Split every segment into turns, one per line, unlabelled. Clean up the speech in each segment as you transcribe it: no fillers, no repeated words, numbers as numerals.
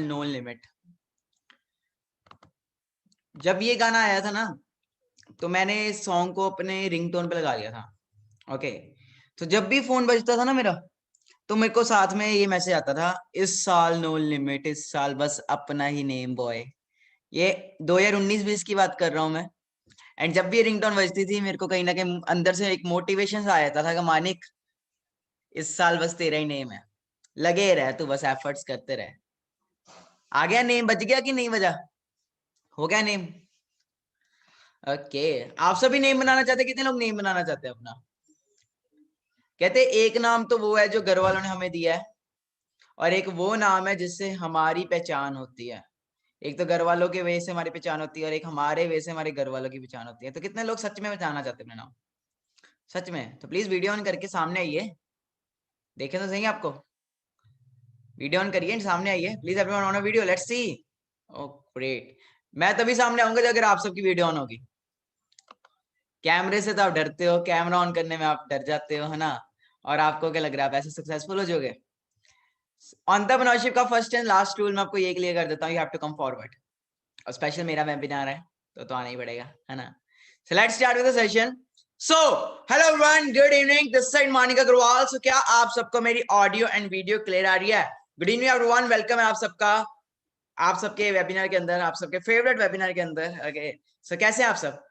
No limit. जब ये गाना आया था ना तो मैंने इस सॉन्ग को अपने रिंगटोन पे लगा लिया था। ओके, तो जब भी फोन बजता था ना मेरा तो मेरे को साथ में ये मैसेज आता था, इस साल नो लिमिट, इस साल बस अपना ही नेम बॉय। ये 2019-20 की बात कर रहा हूँ मैं। एंड जब भी ये रिंगटोन बजती थी मेरे को कहीं ना कहीं अंदर से एक मोटिवेशन सा आ जाता था कि मानिक इस साल बस तेरा ही नेम है, लगे रह तू, बस एफर्ट्स करते रहे। आ गया नेम, बज गया कि नहीं बजा? हो गया नेम। ओके, आप सभी नेम बनाना चाहते हैं? कितने लोग नेम बनाना चाहते हैं अपना? कहते एक नाम तो वो है जो घर वालों ने हमें दिया है, और एक वो नाम है जिससे हमारी पहचान होती है। एक तो घर वालों के वजह से हमारी पहचान होती है और एक हमारे वजह से हमारे घर वालों की पहचान होती है। तो कितने लोग सच में पहचानना चाहते हैं अपना नाम? सच में? तो प्लीज वीडियो ऑन करके सामने आइए, देखें तो सही आपको। वीडियो ऑन करिए, सामने आइए please, everyone on a video, let's see. Oh great, मैं तभी सामने आऊंगा जब अगर आप सबकी वीडियो ऑन होगी। कैमरे से तो आप डरते हो, कैमरा ऑन करने में आप डर जाते हो, है ना? और आपको क्या लग रहा है आप ऐसे सक्सेसफुल हो जाओगे? एंटरप्रेन्योरशिप का फर्स्ट एंड लास्ट रूल मैं आपको ये क्लियर कर देता हूँ, you have to come forward. और स्पेशल मेरा वेबिनार है तो आना ही पड़ेगा, है ना? So let's start with the session. So hello everyone, good evening, this side Manik Agarwal. So क्या आप सबको मेरी ऑडियो एंड वीडियो क्लियर आ रही है? गुड इवनिंग एवरीवन, वेलकम है आप सबका, आप सबके वेबिनार के अंदर, आप सबके फेवरेट वेबिनार के अंदर। ओके, सो कैसे हैं आप सब?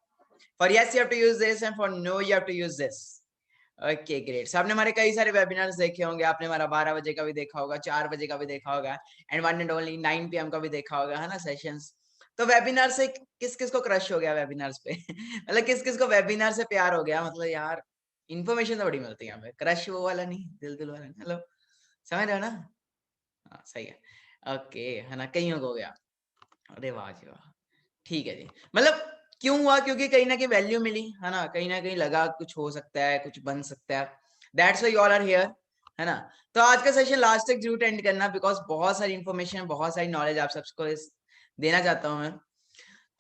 For yes you have to use this and for no you have to use this. Okay great. आपने हमारे कई सारे वेबिनार्स देखे होंगे, आपने हमारा 12 बजे का भी देखा होगा, 4 बजे का भी देखा होगा, and one and only 9 PM का भी देखा होगा, है ना, सेशंस। तो वेबिनार से किस किस को क्रश हो गया वेबिनार्स पे? मतलब किस किस को वेबिनार से प्यार हो गया? मतलब यार इन्फॉर्मेशन तो बड़ी मिलती है यहाँ पे, क्रश वो वाला नहीं, दिल दिल वाला नहीं। हेलो, समझ रहे हो ना? हाँ सही है। ओके, है ना, कईयों को हो गया। अरे वाह जी वाह, ठीक है जी। मतलब क्यों हुआ? क्योंकि कहीं ना कहीं वैल्यू मिली, है ना, कहीं ना कहीं लगा कुछ हो सकता है, कुछ बन सकता है। That's why you all are here, है ना? तो आज का सेशन लास्ट तक जरूर एंड करना, बिकॉज बहुत सारी इंफॉर्मेशन, बहुत सारी नॉलेज आप सबको देना चाहता हूँ मैं।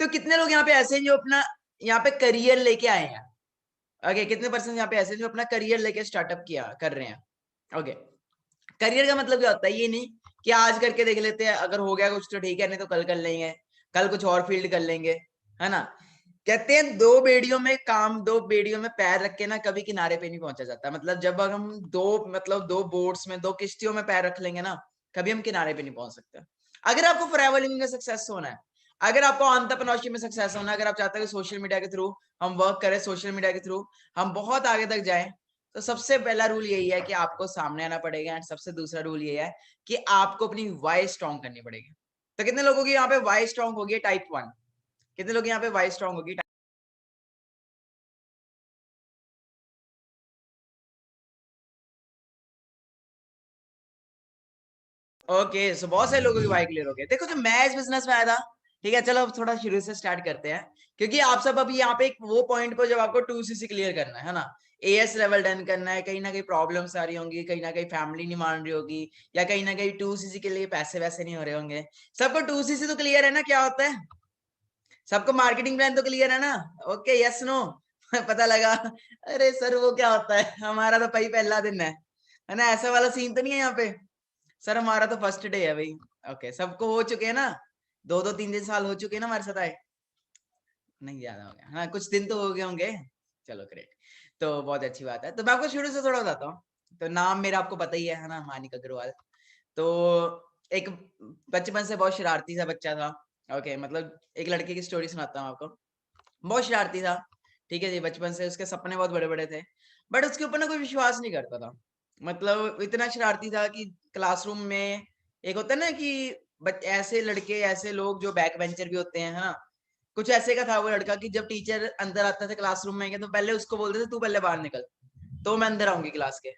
तो कितने लोग यहाँ पे ऐसे हैं जो अपना यहाँ पे करियर लेके आए हैं? ओके, कितने परसेंट यहाँ पे ऐसे हैं जो अपना करियर लेके स्टार्टअप किया कर रहे हैं? ओके, करियर का मतलब क्या होता है? ये नहीं कि आज करके देख लेते हैं, अगर हो गया कुछ तो ठीक है, नहीं तो कल कर लेंगे, कल कुछ और फील्ड कर लेंगे, है ना? कहते हैं दो बेड़ियों में काम, दो बेड़ियों में पैर रख के ना कभी किनारे पे नहीं पहुंचा जाता। मतलब जब हम दो बोट्स में, दो किश्तियों में पैर रख लेंगे ना, कभी हम किनारे पे नहीं पहुंच सकते। अगर आपको फॉरएवर लिविंग में सक्सेस होना है, अगर आपको एंटरप्रेन्योरशिप में सक्सेस होना है, अगर आप चाहते हो कि सोशल मीडिया के थ्रू हम वर्क करें, सोशल मीडिया के थ्रू हम बहुत आगे तक जाएं, तो सबसे पहला रूल यही है कि आपको सामने आना पड़ेगा। एंड सबसे दूसरा रूल ये है कि आपको अपनी वाई स्ट्रॉन्ग करनी पड़ेगी। तो कितने लोगों की यहाँ पे वाई स्ट्रॉन्ग होगी टाइप 1? कितने लोग यहाँ पे वाई स्ट्रॉन्ग होगी? ओके, सो बहुत सारे लोगों की वाई क्लियर हो गए। देखो, जो मैं इस बिजनेस में आया था, ठीक है, चलो अब थोड़ा शुरू से स्टार्ट करते हैं, क्योंकि आप सब अभी यहाँ पे एक वो पॉइंट पर जब आपको 2cc क्लियर करना है ना, एएस लेवल डन करना है, कहीं ना कहीं प्रॉब्लम्स आ रही होंगी, कहीं ना कहीं फैमिली नहीं मान रही होगी, या कहीं ना कहीं 2cc के लिए पैसे वैसे नहीं हो रहे होंगे। सबको 2cc तो क्लियर है ना क्या होता है? सबको मार्केटिंग प्लान तो क्लियर है ना? Okay, yes no? पता लगा? अरे सर वो क्या होता है, हमारा तो पहला दिन है ना, ऐसा वाला सीन तो नहीं है यहाँ पे। सर हमारा तो फर्स्ट डे है भाई। ओके, सबको हो चुके हैं ना, 2-2 3 दिन साल हो चुके हैं ना हमारे साथ आए? नहीं, ज्यादा हो गया, हाँ कुछ दिन तो हो गए होंगे। चलो ग्रेट, तो बहुत अच्छी बात है। तो मैं आपको शुरू से थोड़ा बताता हूँ। तो नाम मेरा आपको पता ही है ना, मानिक अग्रवाल। तो एक बचपन से बहुत शरारती सा बच्चा था। ओके, मतलब एक लड़के की स्टोरी सुनाता हूँ आपको। बहुत शरारती था, ठीक है जी, बचपन से उसके सपने बहुत बड़े बड़े थे, बट उसके ऊपर ना कोई विश्वास नहीं करता था। मतलब इतना शरारती था कि क्लासरूम में एक होता है ना कि ऐसे लड़के, ऐसे लोग जो बैक बेंचर भी होते हैं, है ना, कुछ ऐसे का था वो लड़का कि जब टीचर अंदर आता था क्लासरूम में तो पहले उसको बोलते थे तू पहले बाहर निकल, तो मैं अंदर आऊंगी क्लास के।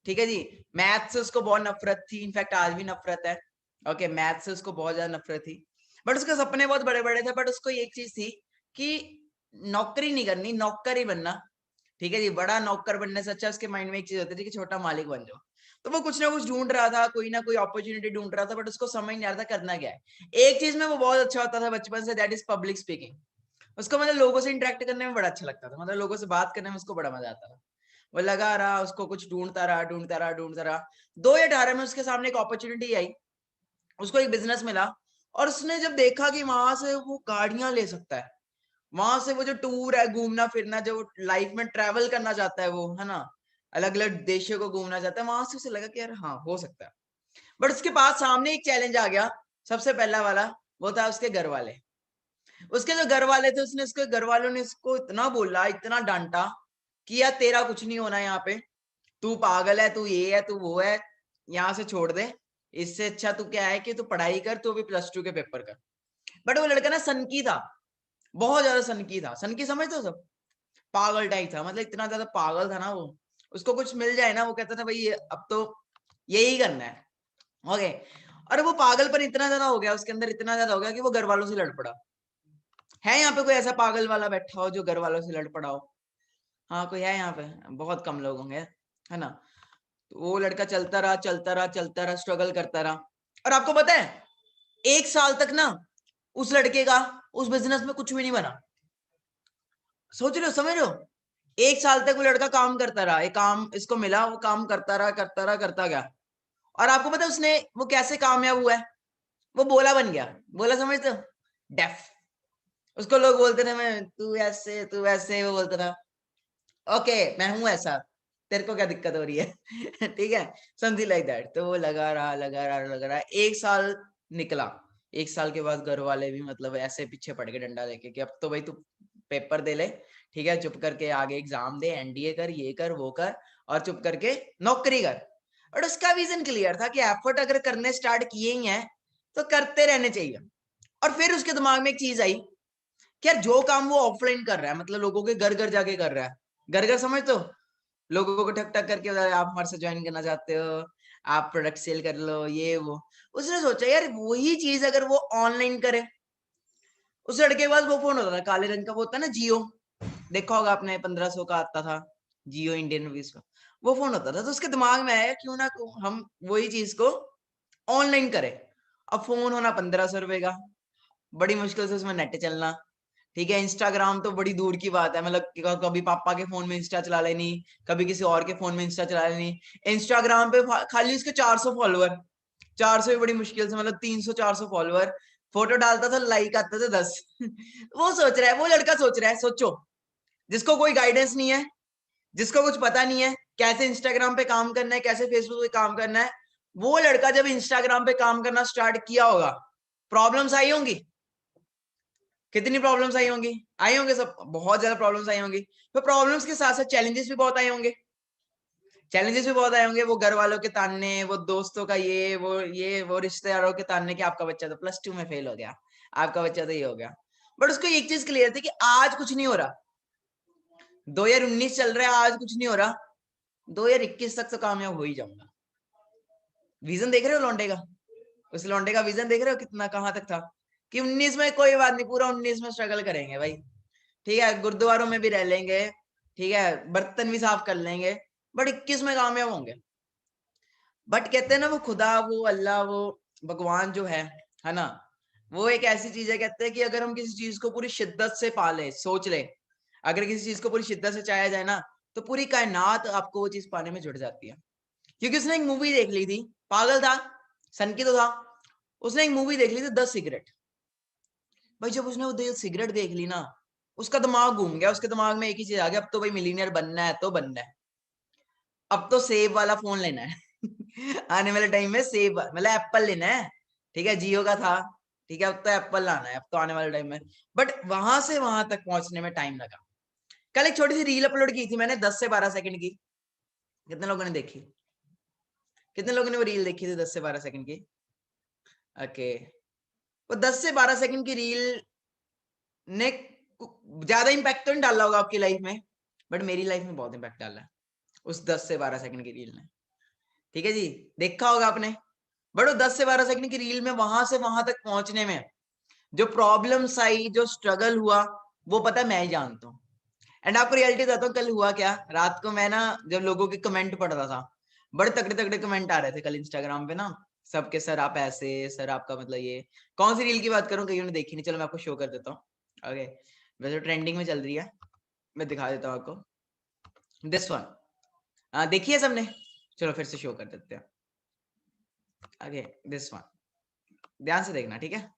ठीक है जी। मैथ से उसको बहुत नफरत थी, इनफैक्ट आज भी नफरत है। ओके, मैथ से उसको बहुत ज्यादा नफरत थी, बट उसके सपने बहुत बड़े बड़े थे। बट उसको एक चीज थी कि नौकरी नहीं करनी, नौकर ही बनना। ठीक है जी, बड़ा नौकर बनने से अच्छा उसके माइंड में एक चीज होती थी कि छोटा मालिक बन जाओ। तो वो कुछ ना कुछ ढूंढ रहा था, कोई ना कोई अपॉर्चुनिटी ढूंढ रहा था, बट उसको समझ नहीं आ रहा था करना क्या है। एक चीज में वो बहुत अच्छा होता था बचपन से, दैट इज पब्लिक स्पीकिंग। उसको मतलब लोगों से इंटरेक्ट करने में बड़ा अच्छा लगता था, मतलब लोगों से बात करने में उसको बड़ा मजा आता था। वो लगा रहा, उसको कुछ ढूंढता रहा, ढूंढता रहा, ढूंढता रहा। 2018 में उसके सामने एक अपॉर्चुनिटी आई, उसको एक बिजनेस मिला और उसने जब देखा कि वहां से वो गाड़ियां ले सकता है, वहां से वो जो टूर है, घूमना फिरना, जो लाइफ में ट्रैवल करना चाहता है वो, है ना, अलग अलग देशों को घूमना चाहता है, वहां से उसे लगा कि यार हाँ हो सकता है। बट उसके पास सामने एक चैलेंज आ गया। सबसे पहला वाला वो था उसके घर वाले। उसके जो घर वाले थे, उसने उसके घर वालों ने इसको इतना बोला, इतना डांटा कि यार तेरा कुछ नहीं होना यहाँ पे, तू पागल है, तू ये है, तू वो है, यहाँ से छोड़ दे, इससे अच्छा तू क्या है कि तू पढ़ाई कर, तू अभी +2 के पेपर कर। बट वो लड़का ना सनकी था, बहुत ज्यादा सनकी था। सनकी समझते हो सब, पागल टाइप था, मतलब इतना ज्यादा पागल था ना वो। उसको कुछ मिल जाए ना, वो कहता था भाई ये अब तो यही करना है। ओके। और वो पागलपन इतना ज्यादा हो गया उसके अंदर, इतना ज्यादा हो गया कि वो घर वालों से लड़ पड़ा। है यहाँ पे कोई ऐसा पागल वाला बैठा हो जो घर वालों से लड़ पड़ा हो? हाँ कोई है यहाँ पे? बहुत कम लोग होंगे, है ना। तो वो लड़का चलता रहा, चलता रहा, चलता रहा, स्ट्रगल करता रहा। और आपको पता है 1 साल तक ना उस लड़के का उस बिजनेस में कुछ भी नहीं बना। सोच रहे हो, समझ रहे हो? 1 साल तक वो लड़का काम करता रहा, एक काम इसको मिला, वो काम करता रहा, करता रहा, करता गया। और आपको पता है उसने वो कैसे कामयाब हुआ है? वो बोला बन गया। बोला समझते हो? डेफ। उसको लोग बोलते थे मैं तू ऐसे तू वैसे, वो बोलता था ओके मैं हूं ऐसा, तेरे को क्या दिक्कत हो रही है? ठीक है, समथिंग लाइक दैट। तो वो लगा रहा, लगा रहा, लगा रहा, 1 साल निकला। 1 साल के बाद घर वाले भी मतलब ऐसे पीछे पड़ के डंडा लेके कि अब तो भाई तू पेपर दे ले, ठीक है, चुप करके आगे एग्जाम दे, एनडीए कर, ये कर, वो कर, और चुप करके नौकरी कर। और उसका विजन क्लियर था कि एफर्ट अगर करने स्टार्ट किए ही हैं तो करते रहने चाहिए। और फिर उसके दिमाग में एक चीज आई कि यार जो काम वो ऑफलाइन कर रहा है, मतलब लोगों के घर घर जाके कर रहा है, घर घर समझ तो, लोगों को ठक ठक करके बता रहे, आप हमारे साथ ज्वाइन करना चाहते हो, आप प्रोडक्ट सेल कर लो, ये वो। उसने सोचा यार वही चीज अगर वो ऑनलाइन करे। उस लड़के के पास वो फोन होता था काले रंग का, वो होता ना जियो, देखा होगा आपने, 1500 का आता था, जियो इंडियन रुपीज का। वो फोन होता था। तो उसके दिमाग में आया क्यों ना हम वही चीज को ऑनलाइन करें। अब फोन होना 1500 रुपए का, बड़ी मुश्किल से उसमें नेट चलना, ठीक है, इंस्टाग्राम तो बड़ी दूर की बात है, मतलब कभी पापा के फोन में इंस्टा चला लेनी, कभी किसी और के फोन में इंस्टा चला लेनी। इंस्टाग्राम पे खाली उसके 400 फॉलोअर, 400 भी बड़ी मुश्किल से, मतलब 300-400 फॉलोअर। फोटो डालता था, लाइक आते थे 10। वो सोच रहा है, वो लड़का सोच रहा है, सोचो, जिसको कोई गाइडेंस नहीं है, जिसको कुछ पता नहीं है कैसे इंस्टाग्राम पे काम करना है, कैसे फेसबुक पे काम करना है, वो लड़का जब इंस्टाग्राम पे काम करना स्टार्ट किया होगा, प्रॉब्लम्स आई होंगी। कितनी प्रॉब्लम्स आई होंगी? आई होंगे सब, बहुत ज्यादा प्रॉब्लम्स आई होंगी। तो प्रॉब्लम्स के साथ साथ चैलेंजेस भी बहुत आए होंगे। चैलेंजेस भी बहुत आए होंगे, वो घर वालों के ताने, वो दोस्तों का ये वो रिश्तेदारों के ताने कि आपका बच्चा तो +2 में फेल हो गया, आपका बच्चा तो ये हो गया। बट उसको एक चीज क्लियर थी कि आज कुछ नहीं हो रहा, 2019 चल रहा है, आज कुछ नहीं हो रहा, 2021 तक तो कामयाब हो ही जाऊंगा। विजन देख रहे हो लौंडे का? उस लौंडे का विजन देख रहे हो कितना, कहां तक था कि 19 में कोई बात नहीं, पूरा 19 में स्ट्रगल करेंगे भाई, ठीक है, गुरुद्वारों में भी रह लेंगे, ठीक है, बर्तन भी साफ कर लेंगे, बट 21 में कामयाब होंगे। बट कहते हैं ना वो खुदा, वो अल्लाह, वो भगवान जो है ना, वो एक ऐसी चीज है, कहते हैं कि अगर हम किसी चीज को पूरी शिद्दत से पाले, सोच ले, अगर किसी चीज को पूरी शिद्दत से चाहा जाए ना, तो पूरी कायनात आपको वो चीज पाने में जुट जाती है। क्योंकि उसने एक मूवी देख ली थी, पागल था, सनकी तो था, उसने एक मूवी देख ली थी 10 सिगरेट। भाई जब उसने वो सिगरेट देख ली ना, उसका दिमाग घूम गया, उसके दिमाग में एक ही चीज आ गया, अब तो भाई मिलीनियर बनना है तो बनना है, अब तो सेब वाला फोन लेना है। आने वाले टाइम में सेब मतलब एप्पल लेना है, ठीक है, जियो का था, ठीक है, अब तो एप्पल लाना है, अब तो आने वाले टाइम में। बट वहां से वहां तक पहुंचने में टाइम लगा। कल एक छोटी सी रील अपलोड की थी मैंने, 10 से 12 सेकंड की। कितने लोगों ने देखी? कितने लोगों ने वो रील देखी थी 10 से 12 सेकंड की? ओके। वो 10 से 12 सेकंड की रील ने ज्यादा इम्पैक्ट तो नहीं डाला होगा आपकी लाइफ में, बट मेरी लाइफ में बहुत इम्पैक्ट डाला है उस 10 से 12 सेकंड की रील ने, ठीक है जी। देखा होगा आपने। बट वो 10 से 12 सेकंड की रील में वहां से वहां तक पहुंचने में जो प्रॉब्लम्स आई, जो स्ट्रगल हुआ, वो पता है मैं ही जानता हूँ। एंड आपको रियलिटी बताता हूँ, कल हुआ क्या, रात को मैं ना जब लोगों के कमेंट पढ़ रहा था, बड़े तगड़े तगड़े कमेंट आ रहे थे कल इंस्टाग्राम पे ना, सबके सर आप ऐसे, सर आपका मतलब ये, कौन सी रील की बात करूं, कहीं ने देखी नहीं, चलो मैं आपको शो कर देता हूँ। ओके, वैसे ट्रेंडिंग में चल रही है, मैं दिखा देता हूँ आपको, दिस वन। देखिए सबने, चलो फिर से शो कर देते हैं। ओके, दिस वन, ध्यान से देखना, ठीक है।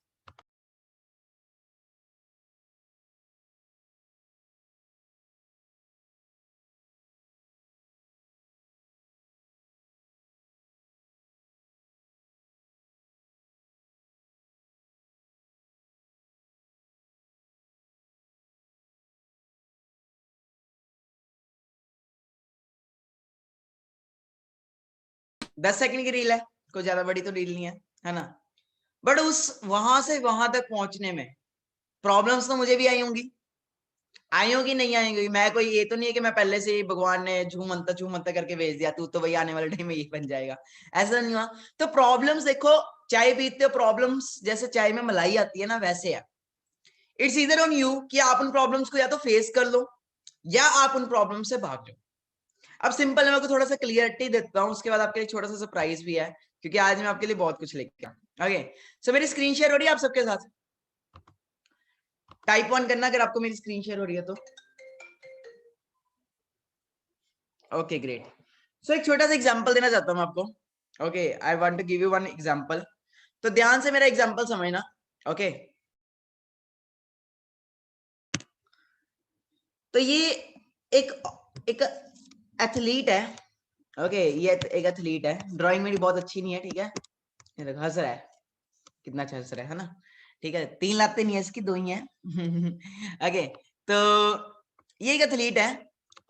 दस सेकंड की रील है, कोई ज्यादा बड़ी तो रील नहीं है ना। बट उस वहां से वहां तक पहुंचने में प्रॉब्लम्स तो मुझे भी आई होंगी नहीं आएंगी। मैं कोई ये तो नहीं है कि मैं पहले से ही भगवान ने झूमंता करके भेज दिया तू तो भाई आने वाले टाइम में ये बन जाएगा, ऐसा नहीं हुआ। तो प्रॉब्लम्स देखो, चाय पीते हो प्रॉब्लम्स जैसे चाय में मलाई आती है ना, वैसे है। इट्स ईदर ऑन यू कि आप उन प्रॉब्लम्स को या तो फेस कर लो या आप उन प्रॉब्लम से भाग जाओ। अब सिंपल मैं आपको थोड़ा सा क्लियरिटी देता हूँ, उसके बाद आपके लिए छोटा सा सरप्राइज भी है, क्योंकि आज मैं आपके लिए बहुत कुछ लेके आया। ओके, सो मेरी स्क्रीन शेयर हो रही है आप सबके साथ? टाइप 1 करना अगर आपको मेरी स्क्रीन शेयर हो रही है तो। Okay great. सो एक छोटा सा एग्जांपल देना चाहता हूँ आपको। Okay, I want to give you one example, तो ध्यान से मेरा एग्जांपल समझना। ओके, तो ये एक एक एथलीट है। ओके, ये एक एथलीट है। ड्राइंग मेरी बहुत अच्छी नहीं है, ठीक है। ये देखो हंस रहा है, कितना अच्छा हंस रहा है ना। ठीक है, 3 लाते नहीं है इसकी, 2 ही है। ओके, तो ये एक एथलीट है।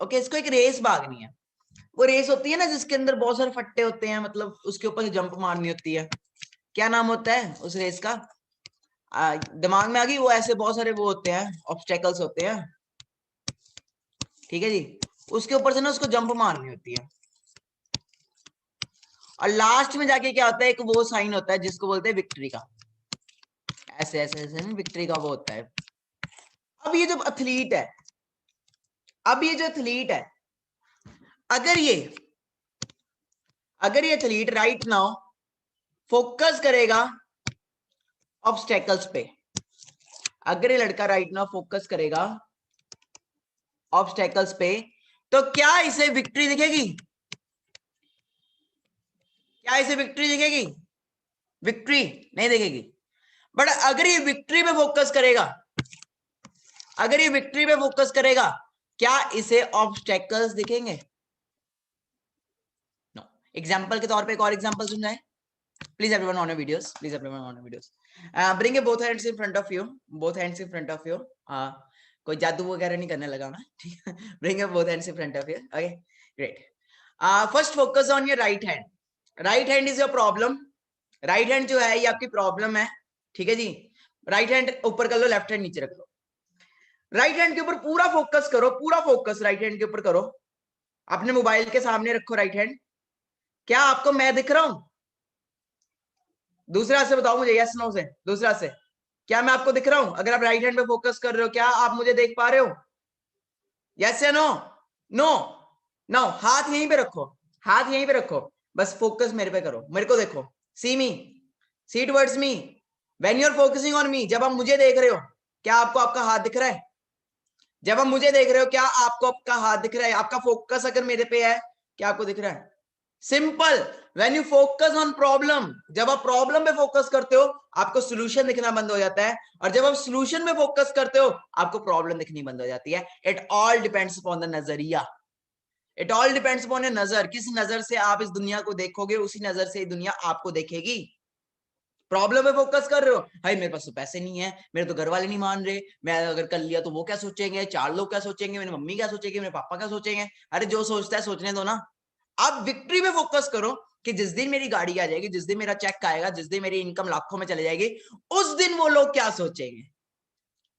ओके, इसको एक रेस भागनी है। वो रेस होती है ना जिसके अंदर बहुत सारे फट्टे होते हैं, मतलब उसके ऊपर से जंप मारनी होती है। क्या नाम होता है उस रेस का? दिमाग में आ गई? वो ऐसे बहुत सारे वो होते हैं, ऑब्स्टेकल्स होते हैं, ठीक है जी। उसके ऊपर से ना उसको जंप मारनी होती है, और लास्ट में जाके क्या होता है, एक वो साइन होता है जिसको बोलते हैं विक्ट्री का। ऐसे ऐसे ऐसे विक्ट्री का वो होता है। अब ये जो एथलीट है, अगर ये एथलीट राइट नाउ फोकस करेगा ऑब्स्टेकल्स पे, अगर ये लड़का राइट नाउ फोकस करेगा ऑब्स्टेकल्स पे, तो क्या इसे विक्ट्री दिखेगी? क्या इसे विक्ट्री दिखेगी? विक्ट्री नहीं दिखेगी। बट अगर ये विक्ट्री पे फोकस करेगा, क्या इसे ऑब्स्टेकल्स दिखेंगे? नो। एग्जांपल के तौर पे एक और एग्जांपल सुन जाए। Please everyone on your videos. Bring your both hands in front of you. कोई जादू वगैरह नहीं करने लगा मैं, ठीक है। Bring your both hands in front of you. Okay, great. First focus on your right hand. Right hand is your problem. Right hand जो है ये आपकी प्रॉब्लम है, ठीक है जी। राइट हैंड ऊपर कर लो, लेफ्ट हैंड नीचे रख लो। राइट हैंड के ऊपर पूरा फोकस करो, पूरा फोकस राइट हैंड के ऊपर करो। अपने मोबाइल के सामने रखो राइट हैंड। क्या आपको मैं दिख रहा हूं? दूसरा से बताओ मुझे, यस नो से। दूसरा से, क्या मैं आपको दिख रहा हूं? अगर आप राइट हैंड पे फोकस कर रहे हो, क्या आप मुझे देख पा रहे हो? यस या नो? नो। नो, हाथ यहीं पे रखो, हाथ यहीं पे रखो, बस फोकस मेरे पे करो, मेरे को देखो। See me, see towards me. When you are focusing on me, जब आप मुझे देख रहे हो, क्या आपको आपका हाथ दिख रहा है? जब आप मुझे देख रहे हो, क्या आपको आपका हाथ दिख रहा है? आपका फोकस अगर मेरे पे है, क्या आपको दिख रहा है? Simple. When you focus on problem, जब आप प्रॉब्लम पे फोकस करते हो, आपको सोल्यूशन दिखना बंद हो जाता है, और जब आप सोल्यूशन पे फोकस करते हो, आपको प्रॉब्लम दिखनी बंद हो जाती है। It all depends upon the नजरिया। इट ऑल डिपेंड्स अपॉन ए नजर। किस नजर से आप इस दुनिया को देखोगे, उसी नजर से दुनिया आपको देखेगी। प्रॉब्लम पे फोकस कर रहे हो, भाई मेरे पास तो पैसे नहीं है, मेरे तो घर वाले नहीं मान रहे, मैं अगर कर लिया तो वो क्या सोचेंगे, 4 लोग क्या सोचेंगे, मेरी मम्मी क्या सोचेगी, मेरे पापा क्या सोचेंगे। अरे जो सोचता है सोचने दो ना। आप विक्ट्री पे फोकस करो कि जिस दिन मेरी गाड़ी आ जाएगी, जिस दिन मेरा चेक आएगा, जिस दिन मेरी इनकम लाखों में चले जाएगी, उस दिन वो लोग क्या सोचेंगे,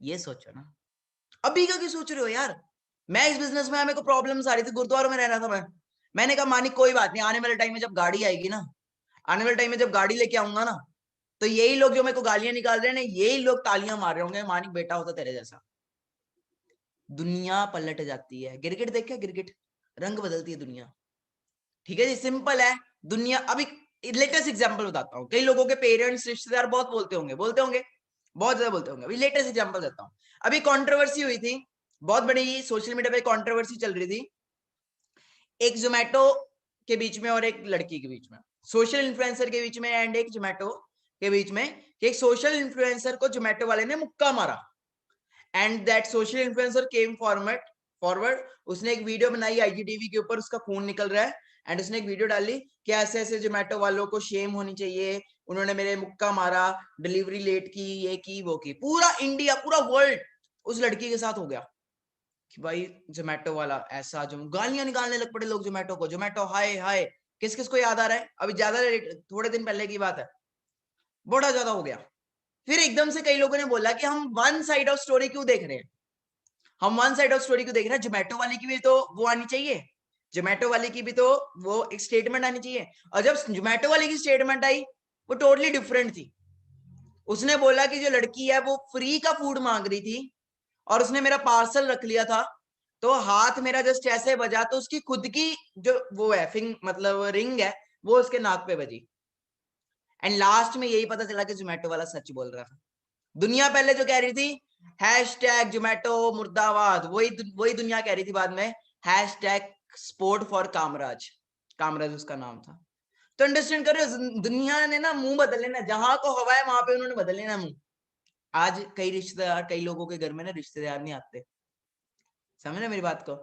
ये सोचो ना। अभी का क्यों सोच रहे हो यार? मैं इस बिजनेस में मेरे को प्रॉब्लम आ रही थी, गुरुद्वारों में रहना था मैंने कहा मानिक कोई बात नहीं, आने वाले टाइम में जब गाड़ी आएगी ना, आने वाले टाइम में जब गाड़ी लेके आऊंगा ना, तो यही लोग जो मेरे को गालियां निकाल रहे हैं ना, यही लोग तालियां मार रहे होंगे, मानिक बेटा होता तेरे जैसा। दुनिया पलट जाती है। गिरगिट देखा? गिरगिट रंग बदलती है दुनिया, ठीक है जी। सिंपल है दुनिया। अभी लेटेस्ट एग्जांपल बताता हूँ। कई लोगों के पेरेंट्स, रिश्तेदार बहुत बोलते होंगे, बहुत ज्यादा बोलते होंगे। अभी लेटेस्ट एग्जांपल देता हूँ। अभी कंट्रोवर्सी हुई थी, बहुत बड़ी सोशल मीडिया पे कंट्रोवर्सी चल रही थी, एक जोमेटो के बीच में और एक लड़की के बीच में, सोशल इन्फ्लुएंसर के बीच में एंड एक जोमेटो के बीच में कि एक सोशल इन्फ्लुएंसर को जोमेटो वाले ने मुक्का मारा, and that social influencer came forward. उसने एक वीडियो बनाई आईजीटीवी के ऊपर, उसका खून निकल रहा है, एंड उसने एक वीडियो डाली कि ऐसे ऐसे जोमेटो वालों को शेम होनी चाहिए, उन्होंने मेरे मुक्का मारा, डिलीवरी लेट की, ये की वो की। पूरा इंडिया, पूरा वर्ल्ड उस लड़की के साथ हो गया कि भाई जोमेटो वाला ऐसा, जो गालियां निकालने लग पड़े लोग जोमेटो को, जोमेटो हाय हाय। किस किस को याद आ रहा है? अभी ज्यादा थोड़े दिन पहले की बात है, बड़ा ज्यादा हो गया। फिर एकदम से कई लोगों ने बोला कि हम वन साइड ऑफ स्टोरी क्यों देख रहे हैं, हम वन साइड ऑफ स्टोरी क्यों देख रहे हैं, जोमेटो वाले की भी तो वो आनी चाहिए, जोमेटो वाले की भी तो वो एक स्टेटमेंट आनी चाहिए। और जब जोमेटो वाले की स्टेटमेंट आई, वो टोटली डिफरेंट थी। उसने बोला कि जो लड़की है वो फ्री का फूड मांग रही थी और उसने मेरा पार्सल रख लिया था, तो हाथ मेरा जस्ट ऐसे बजा तो उसकी खुद की जो वो है मतलब रिंग है, वो उसके नाक पे बजी। एंड लास्ट में यही पता चला कि जोमेटो वाला सच बोल रहा था। दुनिया पहले जो कह रही थी हैशटैग जोमेटो मुर्दाबाद, वही दुनिया कह रही थी बाद में hashtag support for Kamaraj, Kamaraj उसका नाम था। तो अंडरस्टैंड कर रहे हो, दुनिया ने ना मुंह बदल लेना, जहां को हवा है वहां पे उन्होंने बदल लेना मुंह। आज कई रिश्तेदार, कई लोगों के घर में ना रिश्तेदार नहीं आते, समझ ना मेरी बात को।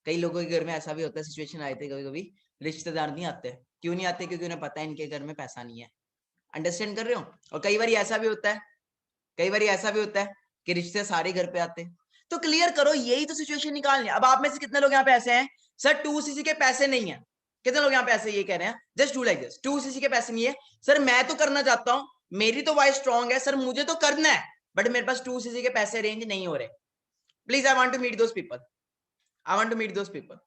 कई लोगों के घर में ऐसा भी होता है, सिचुएशन आए थे कभी कभी, रिश्तेदार नहीं आते। क्यों नहीं आते? क्योंकि उन्हें पता है इनके घर में पैसा नहीं है। अंडरस्टैंड कर रहे हो? और कई बार ऐसा भी होता है, कई बार ऐसा भी होता है कि रिश्ते सारे घर पे आते हैं। तो क्लियर करो, यही तो सिचुएशन निकालनी है। अब आप में से कितने लोग यहाँ पे ऐसे हैं सर 2cc के पैसे नहीं है? कितने लोग यहाँ पे ऐसे ये कह रहे हैं just do like this, 2cc के पैसे नहीं है सर, मैं तो करना चाहता हूं, मेरी तो वॉइस स्ट्रांग है सर, मुझे तो करना है, बट मेरे पास 2cc के पैसे अरेंज नहीं हो रहे। Please I want to meet those people, I want to meet those people.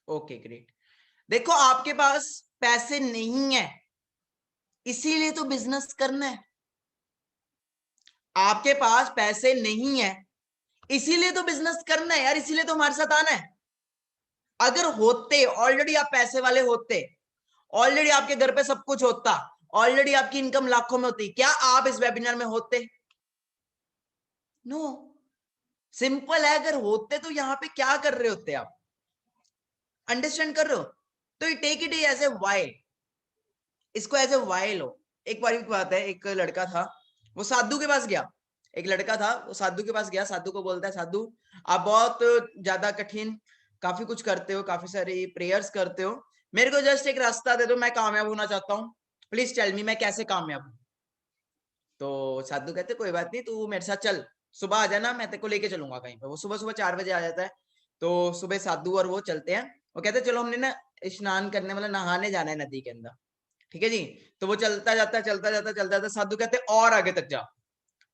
Okay great. देखो आपके पास पैसे नहीं है, इसीलिए तो बिजनेस करना है। आपके पास पैसे नहीं है, इसीलिए तो बिजनेस करना है यार, इसीलिए तो हमारे साथ आना है। अगर होते, ऑलरेडी आप पैसे वाले होते, ऑलरेडी आपके घर पे सब कुछ होता, ऑलरेडी आपकी इनकम लाखों में होती, क्या आप इस वेबिनार में होते? नो। सिंपल है, अगर होते तो यहां पे क्या कर रहे होते आप? अंडरस्टैंड कर रहे हो? तो take it as a Y, इसको एज ए वाई लो। एक बार की बात है, एक लड़का था, वो साधु के पास गया। एक लड़का था, वो साधु के पास गया, साधु को बोलता है साधु आप बहुत ज्यादा कठिन काफी कुछ करते हो, काफी सारी प्रेयर्स करते हो, मेरे को जस्ट एक रास्ता दे दो, मैं कामयाब होना चाहता हूँ, प्लीज टेल मी मैं कैसे कामयाब हूँ। तो साधु कहते कोई बात नहीं, तू मेरे साथ चल, सुबह आ जाना, मैं तेरे को लेके चलूंगा कहीं पे। वो सुबह सुबह 4 बजे आ जाता है। तो सुबह साधु और वो चलते हैं, वो कहते चलो हमने ना स्नान करने, मतलब नहाने जाना है नदी के अंदर, ठीक है जी। तो वो चलता जाता चलता जाता चलता जाता, साधु कहते और आगे तक जा,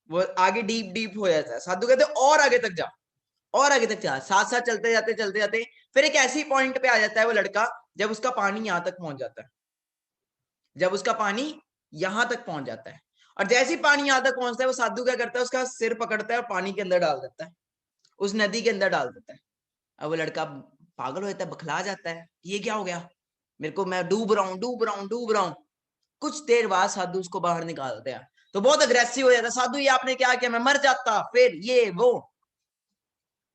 वो आगे डीप डीप हो जाता है, साधु कहते और आगे तक जा, और आगे तक जा, साथ साथ चलते जाते फिर एक ऐसी पॉइंट पे आ जाता है वो लड़का, जब उसका पानी यहां तक पहुंच जाता है, जब उसका पानी यहां तक पहुंच जाता है, और जैसे ही पानी यहां तक पहुंचता है, वो साधु क्या करता है, उसका सिर पकड़ता है और पानी के अंदर डाल देता है, उस नदी के अंदर डाल देता है। अब वो लड़का पागल हो जाता है, बखला जाता है, ये क्या हो गया मेरे को, मैं डूब रहा हूँ डूब रहा हूँ डूब रहा हूँ। कुछ देर बाद साधु उसको बाहर निकालते हैं, तो बहुत अग्रेसिव हो जाता है, साधु ये आपने क्या किया, मैं मर जाता, फिर ये वो।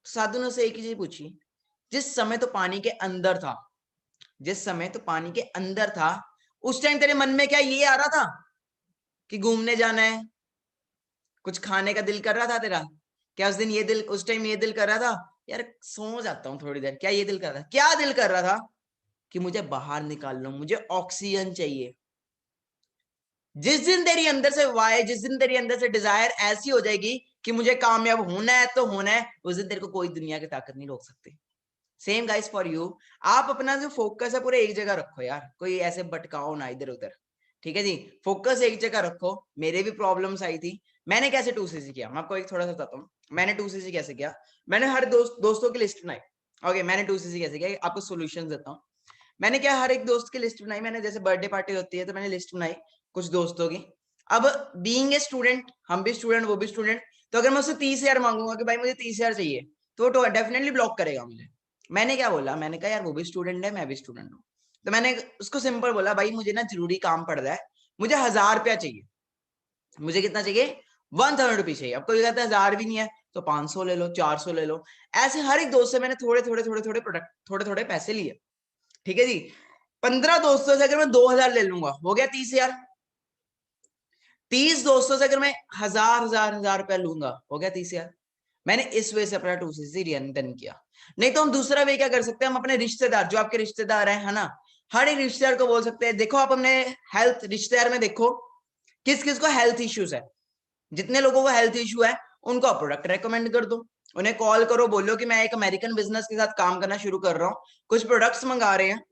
साधु ने उसे एक ही चीज पूछी, जिस समय तो पानी के अंदर था, जिस समय तो पानी के अंदर था, उस टाइम तेरे मन में क्या ये आ रहा था कि घूमने जाना है, कुछ खाने का दिल कर रहा था तेरा? क्या उस दिन ये दिल, उस टाइम ये दिल कर रहा था यार सो जाता हूँ थोड़ी देर, क्या ये दिल कर रहा था? क्या दिल कर रहा था? कि मुझे बाहर निकाल लो, मुझे ऑक्सीजन चाहिए। जिस दिन तेरी अंदर से वाय, जिस दिन तेरी अंदर से डिजायर ऐसी हो जाएगी कि मुझे कामयाब होना है तो होना है, उस दिन तेरे को कोई दुनिया की ताकत नहीं रोक सकती। सेम गाइस फॉर यू, आप अपना जो फोकस है पूरे एक जगह रखो यार, कोई ऐसे भटकाओ ना इधर उधर, ठीक है जी। फोकस एक जगह रखो। मेरे भी प्रॉब्लम्स आई थी, मैंने कैसे 2cc किया, मैं आपको एक थोड़ा सा बताता हूँ। मैंने 2cc कैसे किया, मैंने हर दोस्तों की लिस्ट बनाई। ओके, मैंने 2cc कैसे किया, आपको सोल्यूशन देता हूँ। मैंने क्या, हर एक दोस्त की लिस्ट बनाई, मैंने जैसे बर्थडे पार्टी होती है तो मैंने लिस्ट बनाई कुछ दोस्तों की। अब बीइंग ए स्टूडेंट, हम भी स्टूडेंट वो भी स्टूडेंट, तो अगर मैं उससे 30,000 मांगूंगा कि भाई मुझे 30,000 चाहिए, तो वो डेफिनेटली ब्लॉक करेगा मुझे। मैंने क्या बोला, मैंने कहा यार वो भी स्टूडेंट है, मैं भी स्टूडेंट हूँ, तो मैंने उसको सिंपल बोला भाई मुझे ना जरूरी काम पड़ रहा है, मुझे 1,000 रुपया चाहिए। मुझे कितना चाहिए? 1,000 रुपीज चाहिए। अब कोई कहता है 1,000 भी नहीं है तो 500 ले लो, 400 ले लो। ऐसे हर एक दोस्त से मैंने थोड़े थोड़े थोड़े थोड़े प्रोडक्ट, थोड़े थोड़े पैसे लिए, ठीक है जी। 15 दोस्तों से अगर मैं 2,000 ले लूंगा, हो गया 30,000। 30 दोस्तों से अगर मैं हजार रुपया लूंगा, हो गया 30,000। मैंने इस वे से अपना 2cc रन किया। नहीं तो हम दूसरा वे क्या कर सकते हैं, हम अपने रिश्तेदार, जो आपके रिश्तेदार है ना, हर एक रिश्तेदार को बोल सकते हैं, देखो आप अपने हेल्थ रिश्तेदार में देखो किस किस को हेल्थ इश्यूज है, जितने लोगों को हेल्थ इश्यू है उनको आप प्रोडक्ट रेकमेंड कर दो, उन्हें कॉल करो, बोलो कि मैं एक अमेरिकन बिजनेस के साथ काम करना शुरू कर रहा हूँ, कुछ प्रोडक्ट्स मंगा रहे हैं,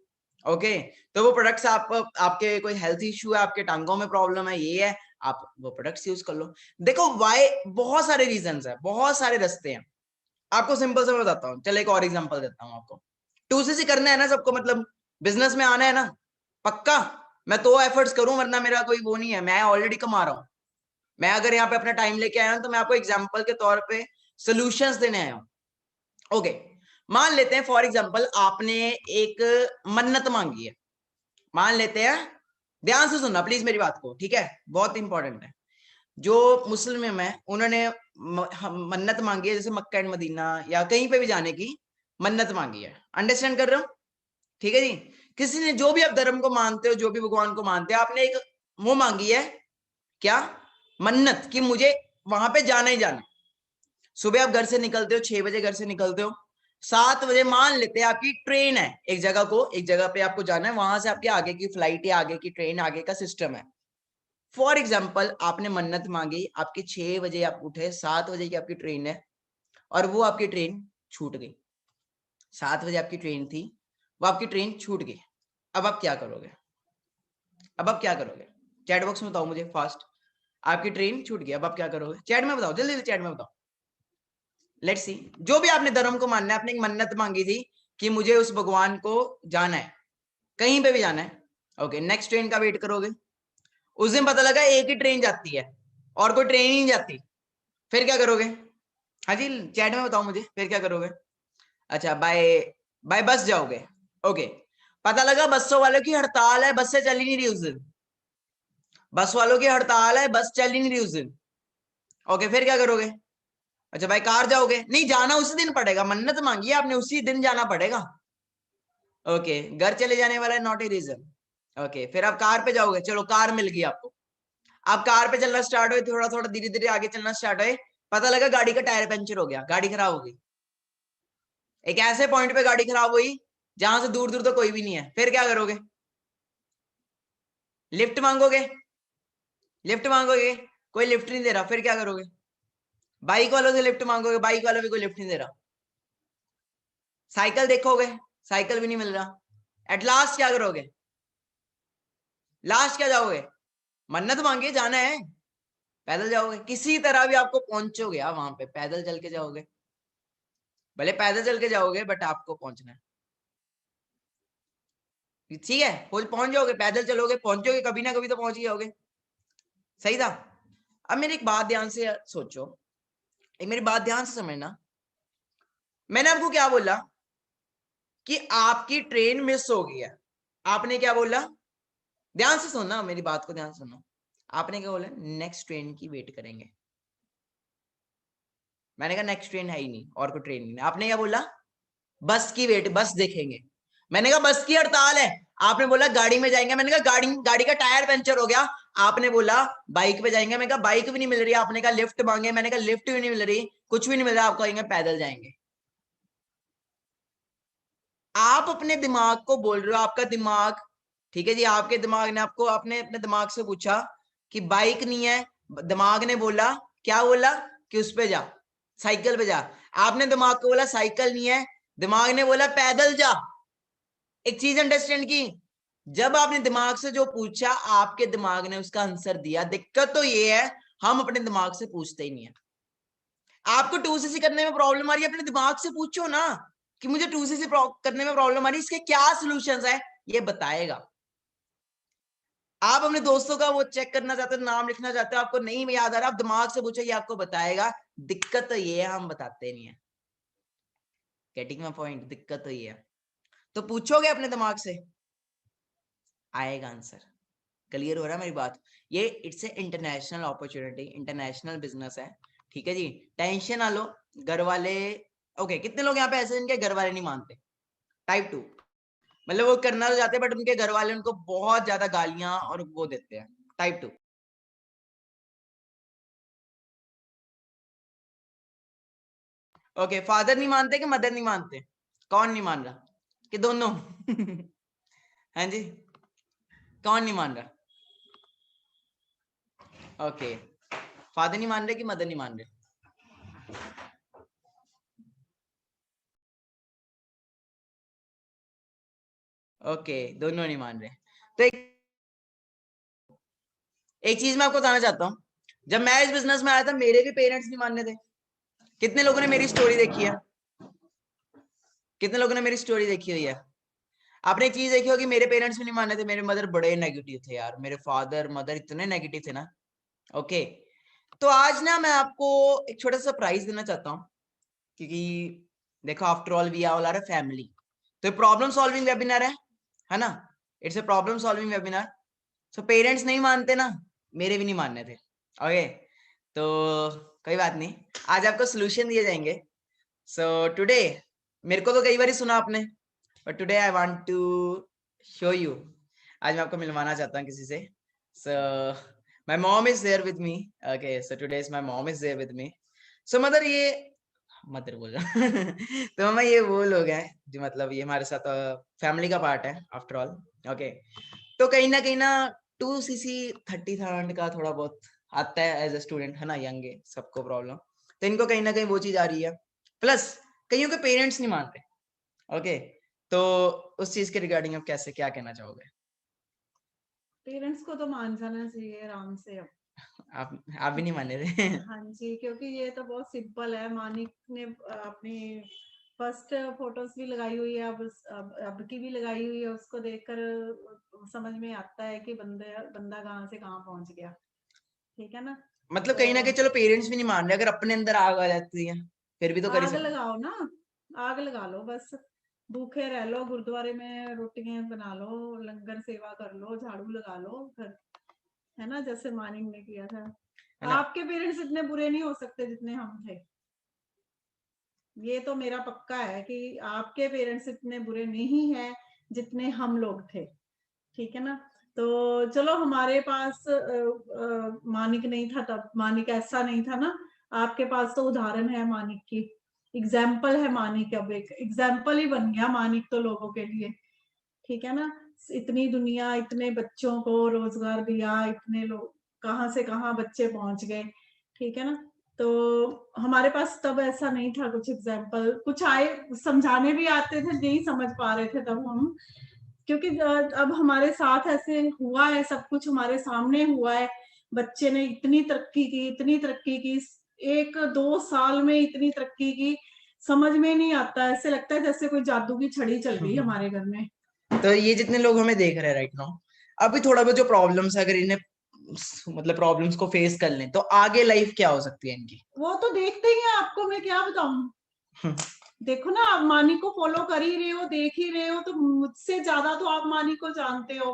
ओके, तो वो प्रोडक्ट्स आपके कोई हेल्थ इश्यू है, आपके टांगों में प्रॉब्लम है, ये है, आप वो प्रोडक्ट्स यूज कर लो। देखो वाई बहुत सारे रीजंस है, बहुत सारे रास्ते हैं। आपको सिंपल से बताता हूँ, चलो एक और एग्जांपल देता हूँ आपको। 2cc करना है ना सबको, मतलब बिजनेस में आना है ना, पक्का मैं तो एफर्ट्स करूं, वरना मेरा कोई वो नहीं है, मैं ऑलरेडी कमा रहा हूं। मैं अगर यहाँ पे अपना टाइम लेके आया हूं तो मैं आपको एग्जांपल के तौर पे सॉल्यूशंस देने आया हूं। ओके, मान लेते हैं फॉर एग्जांपल आपने एक मन्नत मांगी है, मान लेते हैं, ध्यान से सुनना प्लीज मेरी बात को, ठीक है, बहुत इंपॉर्टेंट है। जो मुस्लिम है उन्होंने मन्नत मांगी है, जैसे मक्का एंड मदीना या कहीं पे भी जाने की मन्नत मांगी है, अंडरस्टैंड कर रहे हो, ठीक है जी। किसी ने, जो भी आप धर्म को मानते हो, जो भी भगवान को मानते हो, आपने एक वो मांगी है, क्या, मन्नत, कि मुझे वहां पे जाना ही जाना। सुबह आप घर से निकलते हो, 6 बजे घर से निकलते हो, 7 बजे मान लेते हैं आपकी ट्रेन है, एक जगह पे आपको जाना है, वहां से आपके आगे की फ्लाइट या आगे की ट्रेन, आगे का सिस्टम है। फॉर एग्जाम्पल आपने मन्नत मांगी, आपके 6 बजे आप उठे, 7 बजे की आपकी ट्रेन है, और वो आपकी ट्रेन छूट गई। 7 बजे आपकी ट्रेन थी, वो आपकी ट्रेन छूट गई। अब आप क्या करोगे, अब आप क्या करोगे, चैट बॉक्स में बताओ मुझे फास्ट। आपकी ट्रेन छूट गई, अब आप क्या करोगे, चैट में बताओ, जल्दी जल्दी चैट में बताओ। लेट्स सी, जो भी आपने धर्म को मानना है, आपने एक मन्नत मांगी थी कि मुझे उस भगवान को जाना है, कहीं पे भी जाना है, ओके, नेक्स्ट ट्रेन का वेट करोगे। उस दिन पता लगा एक ही ट्रेन जाती है और कोई ट्रेन ही नहीं जाती, फिर क्या करोगे, हाँ जी चैट में बताओ मुझे, फिर क्या करोगे। अच्छा, बाय बाय बस जाओगे, ओके, पता लगा बसों वालों की हड़ताल है, बसें चल ही नहीं रही उस दिन, बस वालों की हड़ताल है, बस चल ही नहीं रही उस दिन, ओके, फिर क्या करोगे। अच्छा भाई कार जाओगे, नहीं जाना उसी दिन पड़ेगा, मन्नत मांगी है आपने, उसी दिन जाना पड़ेगा, ओके, घर चले जाने वाला है नॉट ए रीजन, ओके, फिर आप कार पे जाओगे, चलो कार मिल गई आपको, आप कार पे चलना स्टार्ट हुए, थोड़ा थोड़ा धीरे धीरे आगे चलना स्टार्ट हुए, पता लगा गाड़ी का टायर पंचर हो गया, गाड़ी खराब हो गई, एक ऐसे पॉइंट पे गाड़ी खराब हुई जहां से दूर दूर तो कोई भी नहीं है, फिर क्या करोगे, लिफ्ट मांगोगे, लिफ्ट मांगोगे, कोई लिफ्ट नहीं दे रहा, फिर क्या करोगे, बाइक वालों से लिफ्ट मांगोगे, बाइक वालों भी कोई लिफ्ट नहीं दे रहा, साइकिल देखोगे, साइकिल भी नहीं मिल रहा, एट लास्ट क्या करोगे, लास्ट क्या जाओगे, मन्नत मांगे जाना है, पैदल जाओगे, किसी तरह भी आपको पहुंचोगे, आप वहां पे पैदल चल के जाओगे, भले पैदल चल के जाओगे बट आपको पहुंचना है, ठीक है, पहुंच जाओगे, पैदल चलोगे पहुंचोगे, कभी ना कभी तो पहुंच ही जाओगे, सही था। अब मेरी एक बात ध्यान से सोचो, एक मेरी बात ध्यान से समझना, मैंने आपको क्या बोला कि आपकी ट्रेन मिस हो गई है, आपने क्या बोला, ध्यान से सुनना, मेरी बात को ध्यान से सुनना, आपने क्या बोला, नेक्स्ट ट्रेन की वेट करेंगे, मैंने कहा नेक्स्ट ट्रेन है ही नहीं और कोई ट्रेन नहीं, आपने क्या बोला, बस की वेट, बस देखेंगे, मैंने कहा बस की हड़ताल है, आपने बोला गाड़ी में जाएंगे, मैंने कहा गाड़ी गाड़ी का टायर पंचर हो गया, आपने बोला बाइक पे जाएंगे, मैंने कहा बाइक भी नहीं मिल रही, आपने कहा लिफ्ट मांगे, मैंने कहा लिफ्ट भी नहीं मिल रही, कुछ भी नहीं मिल रहा, आप कहेंगे पैदल जाएंगे। आप अपने दिमाग को बोल रहे हो, आपका दिमाग, ठीक है जी, आपके दिमाग ने आपको, आपने अपने दिमाग से पूछा कि बाइक नहीं है, दिमाग ने बोला, क्या बोला, कि उस पे जा, साइकिल पे जा, आपने दिमाग को बोला साइकिल नहीं है, दिमाग ने बोला पैदल जा। एक चीज अंडरस्टैंड की, जब आपने दिमाग से जो पूछा आपके दिमाग ने उसका आंसर दिया, दिक्कत तो ये है हम अपने दिमाग से पूछते ही नहीं है। आपको 2cc करने में प्रॉब्लम आ रही है, अपने दिमाग से पूछो ना कि मुझे 2cc करने में प्रॉब्लम आ रही है, इसके क्या सॉल्यूशंस है, ये बताएगा। आप अपने दोस्तों का वो चेक करना चाहते हो, नाम लिखना चाहते हो, आपको नहीं याद आ रहा, आप दिमाग से पूछो, ये आपको बताएगा। दिक्कत तो ये है हम बताते नहीं है, गेटिंग माय पॉइंट, दिक्कत तो ये है, तो पूछोगे अपने दिमाग से, आएगा आंसर। क्लियर हो रहा है मेरी बात, ये it's a international opportunity, international business है, ठीक है जी, टेंशन ना लो। घर वाले, ओके, कितने लोग यहाँ पे ऐसे इनके घर वाले नहीं मानते, टाइप 2, मतलब वो करना तो चाहते हैं बट उनके घर वाले उनको बहुत ज्यादा गालियां और वो देते हैं, टाइप 2। ओके, फादर नहीं मानते कि मदर नहीं मानते? कौन नहीं मान रहा? कि दोनों? हाँ जी, कौन नहीं मान रहा? ओके, फादर नहीं मान रहे कि मदर नहीं मान रहे? ओके, दोनों नहीं मान रहे। तो एक चीज मैं आपको बताना चाहता हूँ, जब मैं इस बिजनेस में आया था मेरे भी पेरेंट्स नहीं मानने थे। कितने लोगों ने मेरी स्टोरी देखी है? कितने लोगों ने मेरी स्टोरी देखी हुई है? आपने एक चीज देखी होगी, मेरे पेरेंट्स भी नहीं मानने थे। मेरे मदर बड़े नेगेटिव थे यार, मेरे फादर मदर इतने नेगेटिव थे ना। ओके, तो आज ना मैं आपको एक छोटा सा सरप्राइज देना चाहता हूँ, क्योंकि देखो after all we all are a family. तो प्रॉब्लम सॉल्विंग वेबिनार है ना? It's a problem solving webinar. So parents नहीं मानते ना, मेरे भी नहीं मानने थे। ओके, तो कोई बात नहीं, आज आपको सोल्यूशन दिए जाएंगे। सो टुडे, मेरे को तो कई बार ही सुना आपने, but today I want to show you. आज मैं आपको मिलवाना चाहता हूँ किसी से। So my mom is there with me. Okay, so today is my mom is there with me. So mother, ये मदर बोल रहा तो मम्मा ये वो लोग हैं जो मतलब ये हमारे साथ फैमिली का पार्ट है आफ्टर ऑल। ओके, तो कहीं ना 2cc 30,000 का थोड़ा बहुत आता है एज अ स्टूडेंट, है ना, यंग है, सबको प्रॉब्लम। तो इनको कहीं ना कहीं वो चीज आ रही है, प्लस कईयों के पेरेंट्स नहीं मान रहे। ओके, तो उस चीज के रिगार्डिंग आप कैसे क्या कहना चाहोगे?
पेरेंट्स को तो मान जाना चाहिए आराम से अब।
आप भी नहीं माने थे?
हाँ जी, क्योंकि ये तो बहुत सिंपल है। मानिक ने अपनी फर्स्ट फोटोज भी लगाई हुई है, अब की भी लगाई हुई है। उसको देखकर समझ में आता है कि बंदा कहाँ से कहाँ पहुंच गया। ठीक है ना?
मतलब
तो
कहीं ना कहीं चलो पेरेंट्स भी नहीं मान रहे, अगर अपने अंदर आग आ जाती है फिर भी तो कर ही
आग
सकते।
लगाओ ना, आग लगा लो बस। भूखे रह लो, गुरुद्वारे में रोटियां बना लो, लंगर सेवा कर लो, झाड़ू लगा लो घर, है ना, जैसे मानिक ने किया था।
है ना?
आपके पेरेंट्स इतने बुरे नहीं हो सकते जितने हम थे। ये तो मेरा पक्का है कि आपके पेरेंट्स इतने बुरे नहीं हैं जितने हम लोग थे। ठीक है ना? तो चलो, हमारे पास मानिक नहीं था तब, मानिक ऐसा नहीं था ना। आपके पास तो उदाहरण है मानिक की, एग्जाम्पल है मानिक, अब एक एग्जाम्पल ही बन गया मानिक तो लोगों के लिए। ठीक है ना? इतनी दुनिया, इतने बच्चों को रोजगार दिया, इतने लोग कहाँ से कहाँ बच्चे पहुंच गए। ठीक है ना? तो हमारे पास तब ऐसा नहीं था। कुछ एग्जाम्पल कुछ आए, समझाने भी आते थे, नहीं समझ पा रहे थे तब हम, क्योंकि अब हमारे साथ ऐसे हुआ है, सब कुछ हमारे सामने हुआ है। बच्चे ने इतनी तरक्की की, इतनी तरक्की की, 1-2 साल में इतनी तरक्की की, समझ में नहीं आता। ऐसे लगता है जैसे कोई जादू की छड़ी चल गई हमारे घर में।
तो ये जितने लोग हमें देख रहे हैं राइट नाउ, अभी थोड़ा बहुत जो प्रॉब्लम्स है, अगर इन्हें मतलब प्रॉब्लम्स को फेस कर लें तो आगे लाइफ क्या हो सकती है इनकी?
वो तो देखते ही है, आपको मैं क्या बताऊं। देखो ना, आप मानी को फॉलो कर ही रहे हो, देख ही रहे हो, तो मुझसे ज्यादा तो आप मानी को जानते हो।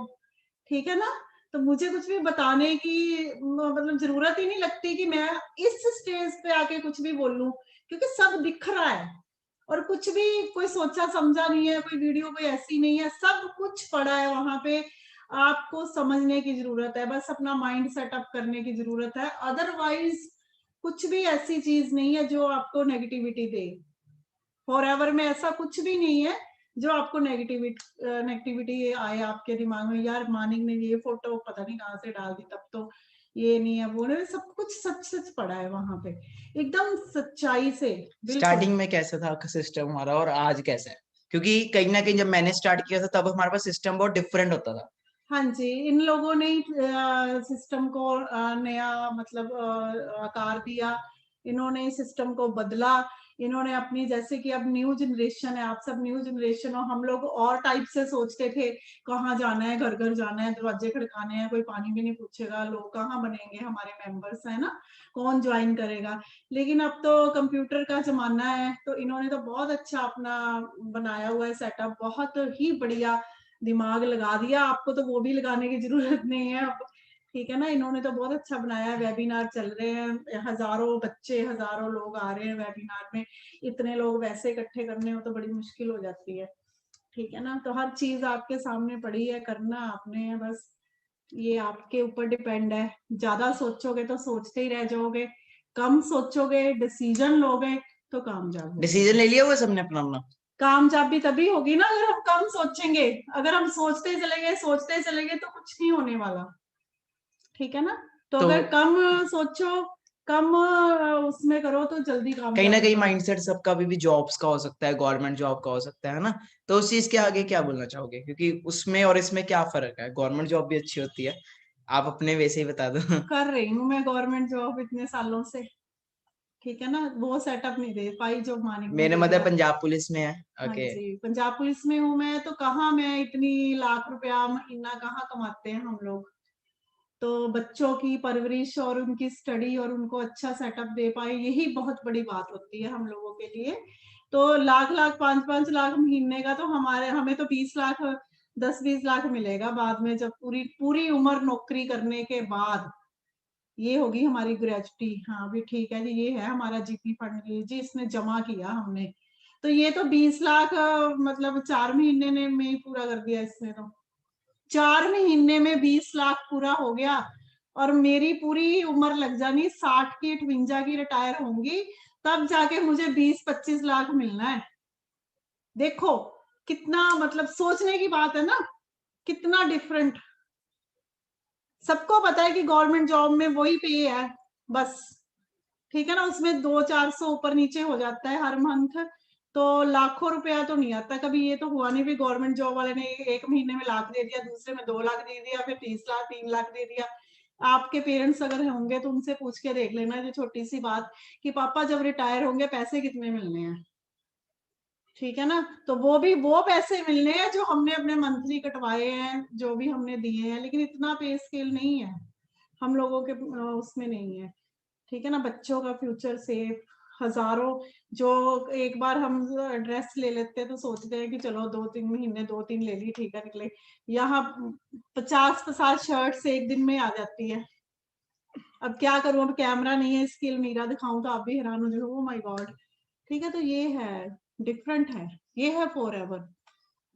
ठीक है ना? तो मुझे कुछ भी बताने की मतलब जरूरत ही नहीं लगती कि मैं इस स्टेज पे आके कुछ भी बोलूं, क्योंकि सब दिख रहा है। और कुछ भी कोई सोचा समझा नहीं है, कोई वीडियो कोई ऐसी नहीं है, सब कुछ पड़ा है वहां पे। आपको समझने की जरूरत है, बस अपना माइंड सेटअप करने की जरूरत है। अदरवाइज कुछ भी ऐसी चीज नहीं है जो आपको नेगेटिविटी दे। फॉरएवर में ऐसा कुछ भी नहीं है जो आपको नेगेटिविटी आए आपके दिमाग में, यार मानिक ने ये फोटो पता नहीं कहाँ से डाल दी, तब तो ये नहीं है वो नहीं, सब कुछ सच सच पड़ा है वहां पे, एकदम सच्चाई से। बिल्कुल।
स्टार्टिंग में कैसा था सिस्टम हमारा और आज कैसा है? क्योंकि कहीं ना कहीं जब मैंने स्टार्ट किया था तब हमारे पास सिस्टम बहुत डिफरेंट होता था।
हाँ जी, इन लोगों ने सिस्टम को नया मतलब आकार दिया। इन्होंने सिस्टम को बदला। इन्होंने अपनी, जैसे कि अब न्यू जनरेशन है, आप सब न्यू जनरेशन हो, हम लोग और टाइप से सोचते थे। कहाँ जाना है, घर घर जाना है, दरवाजे खड़काने हैं, कोई पानी भी नहीं पूछेगा, लोग कहाँ बनेंगे हमारे मेंबर्स, है ना, कौन ज्वाइन करेगा। लेकिन अब तो कंप्यूटर का जमाना है, तो इन्होंने तो बहुत अच्छा अपना बनाया हुआ है सेटअप, बहुत ही बढ़िया दिमाग लगा दिया। आपको तो वो भी लगाने की जरूरत नहीं है अब। ठीक है ना? इन्होंने तो बहुत अच्छा बनाया है। वेबिनार चल रहे हैं, हजारों बच्चे, हजारों लोग आ रहे हैं वेबिनार में। इतने लोग वैसे इकट्ठे करने हो तो बड़ी मुश्किल हो जाती है। ठीक है ना? तो हर चीज आपके सामने पड़ी है, करना आपने है बस। ये आपके ऊपर डिपेंड है। ज्यादा सोचोगे तो सोचते ही रह जाओगे, कम सोचोगे, डिसीजन लोगे तो कामयाब हो।
डिसीजन ले लिया हुआ सबने अपना अपना?
कामयाबी तभी होगी ना अगर हम कम सोचेंगे। अगर हम सोचते चलेंगे तो कुछ नहीं होने वाला, ठीक है ना। तो
तो
अगर कम सोचो, कम उसमें करो तो जल्दी
कहीं ना
कामयाब
कहीं
हो जाओगे।
माइंडसेट सबका भी जॉब्स का हो सकता है, गवर्नमेंट जॉब का हो सकता है ना। तो उस चीज के आगे क्या बोलना चाहोगे, क्योंकि उसमें और इसमें क्या फर्क है? गवर्नमेंट जॉब भी अच्छी होती है, आप अपने वैसे ही बता दो।
कर रही हूँ मैं गवर्नमेंट जॉब इतने सालों से, ठीक है ना। वो सेटअप नहीं दे पाई जो मानिक ने
मेरे
दे
मदर
दिया।
पंजाब पुलिस में है।
हाँ
ओके।
जी, पंजाब पुलिस में हूँ मैं, तो कहाँ मैं इतनी लाख रुपया महीना कहाँ कमाते हैं हम लोग। तो बच्चों की परवरिश और उनकी स्टडी और उनको अच्छा सेटअप दे पाए, यही बहुत बड़ी बात होती है हम लोगों के लिए। तो लाख लाख 5-5 लाख महीने का तो हमें तो 20 लाख 10-20 लाख मिलेगा बाद में, जब पूरी पूरी उम्र नौकरी करने के बाद। ये होगी हमारी ग्रेजुटी। हाँ भी ठीक है जी, ये है हमारा जीपी फंड, ये जी इसने जमा किया हमने। तो ये तो 20 लाख मतलब 4 महीने में ही पूरा कर दिया इसने। तो 4 महीने में 20 लाख पूरा हो गया। और मेरी पूरी उम्र लग जानी 60 की 58 की रिटायर होंगी, तब जाके मुझे 20-25 लाख मिलना है। देखो कितना मतलब सोचने की बात है ना, कितना डिफरेंट। सबको पता है कि गवर्नमेंट जॉब में वही पे है बस, ठीक है ना। उसमें 200-400 ऊपर नीचे हो जाता है हर मंथ, तो लाखों रुपया तो नहीं आता कभी। ये तो हुआ नहीं भी गवर्नमेंट जॉब वाले ने एक महीने में लाख दे दिया, दूसरे में 2 लाख दे दिया, फिर 30 लाख 3 लाख दे दिया। आपके पेरेंट्स अगर होंगे तो उनसे पूछ के देख लेना, जो छोटी सी बात कि पापा जब रिटायर होंगे पैसे कितने मिलने हैं, ठीक है ना। तो वो भी वो पैसे मिलने हैं जो हमने अपने मंथली कटवाए हैं, जो भी हमने दिए हैं, लेकिन इतना पे स्केल नहीं है हम लोगों के उसमें नहीं है, ठीक है ना। बच्चों का फ्यूचर सेफ, हजारों जो एक बार हम ड्रेस ले लेते हैं तो सोचते हैं कि चलो 2-3 महीने 2-3 ले ली, ठीक है निकले। यहाँ 50-50 शर्ट्स एक दिन में आ जाती है। अब क्या करूं, अब कैमरा नहीं है, स्किल मेरा दिखाऊं तो आप भी हैरान हो जाओ, ओ माय गॉड। ठीक है, तो ये है, डिफरेंट है। ये है फॉर एवर,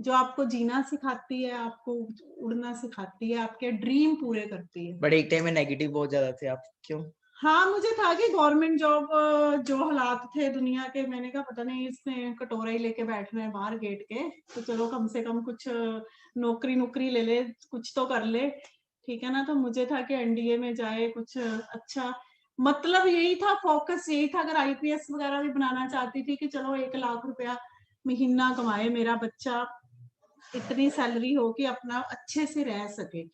जो आपको जीना सिखाती है, आपको उड़ना सिखाती है, आपके ड्रीम पूरे करती है।
बट एक टाइम में नेगेटिव बहुत ज्यादा थे आप, क्यों?
हाँ, मुझे था कि गवर्नमेंट जॉब जो हालात थे दुनिया के, मैंने कहा पता नहीं इसने कटोरा ही लेके बैठ रहे हैं बाहर गेट के, तो चलो कम से कम कुछ नौकरी ले ले, कुछ तो कर ले, ठीक है ना। तो मुझे था कि एनडीए में जाए कुछ अच्छा, मतलब यही था, फोकस यही था। अगर आईपीएस वगैरह भी बनाना चाहती थी कि चलो 1 लाख रुपया महीना कमाए मेरा बच्चा, इतनी सैलरी हो कि अपना अच्छे से रह सके।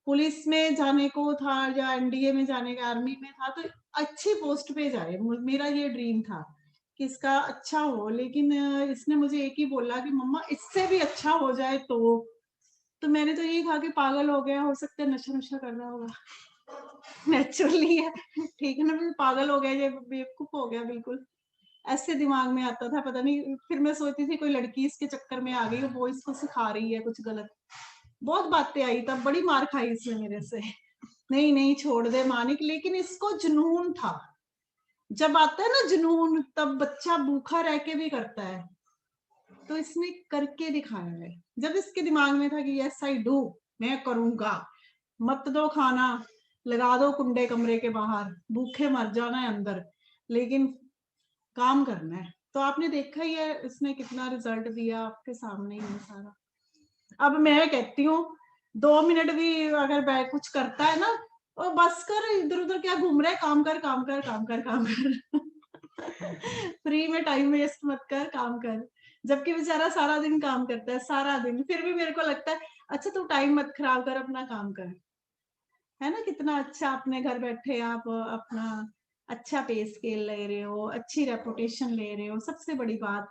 पुलिस में जाने को था या एनडीए में जाने का, आर्मी में था, तो अच्छी पोस्ट पे जाए, मेरा ये ड्रीम था कि इसका अच्छा हो। लेकिन इसने मुझे एक ही बोला कि मम्मा इससे भी अच्छा हो जाए तो मैंने तो यही कहा कि पागल हो गया, हो सकता है नशा नुशा कर रहा होगा। नेचुरली है, ठीक है ना, पागल हो गया, ये बेवकूफ हो गया बिल्कुल, ऐसे दिमाग में आता था। पता नहीं, फिर मैं सोचती थी कोई लड़की इसके चक्कर में आ गई, वो इसको सिखा रही है कुछ गलत। बहुत बातें आई, तब बड़ी मार खाई इसने मेरे से। नहीं नहीं छोड़ दे मानिक, लेकिन इसको जुनून था। जब आता है ना जुनून, तब बच्चा भूखा रह के भी करता है, तो इसने करके दिखाया है। जब इसके दिमाग में था कि यस आई डू, मैं करूंगा, मत दो खाना, लगा दो कुंडे कमरे के बाहर, भूखे मर जाना है अंदर, लेकिन काम करना है। तो आपने देखा ही है इसने कितना रिजल्ट दिया, आपके सामने ही है सारा। अब मैं कहती हूँ 2 मिनट भी अगर बैग कुछ करता है ना, और बस कर, इधर उधर क्या घूम रहा है, काम कर काम कर काम कर काम कर। फ्री में टाइम वेस्ट मत कर, काम कर। जबकि बेचारा सारा दिन काम करता है, सारा दिन, फिर भी मेरे को लगता है अच्छा तू टाइम मत खराब कर, अपना काम कर। है ना, कितना अच्छा, अपने घर बैठे आप अपना अच्छा पे स्केल ले रहे हो, अच्छी रेपुटेशन ले रहे हो, सबसे बड़ी बात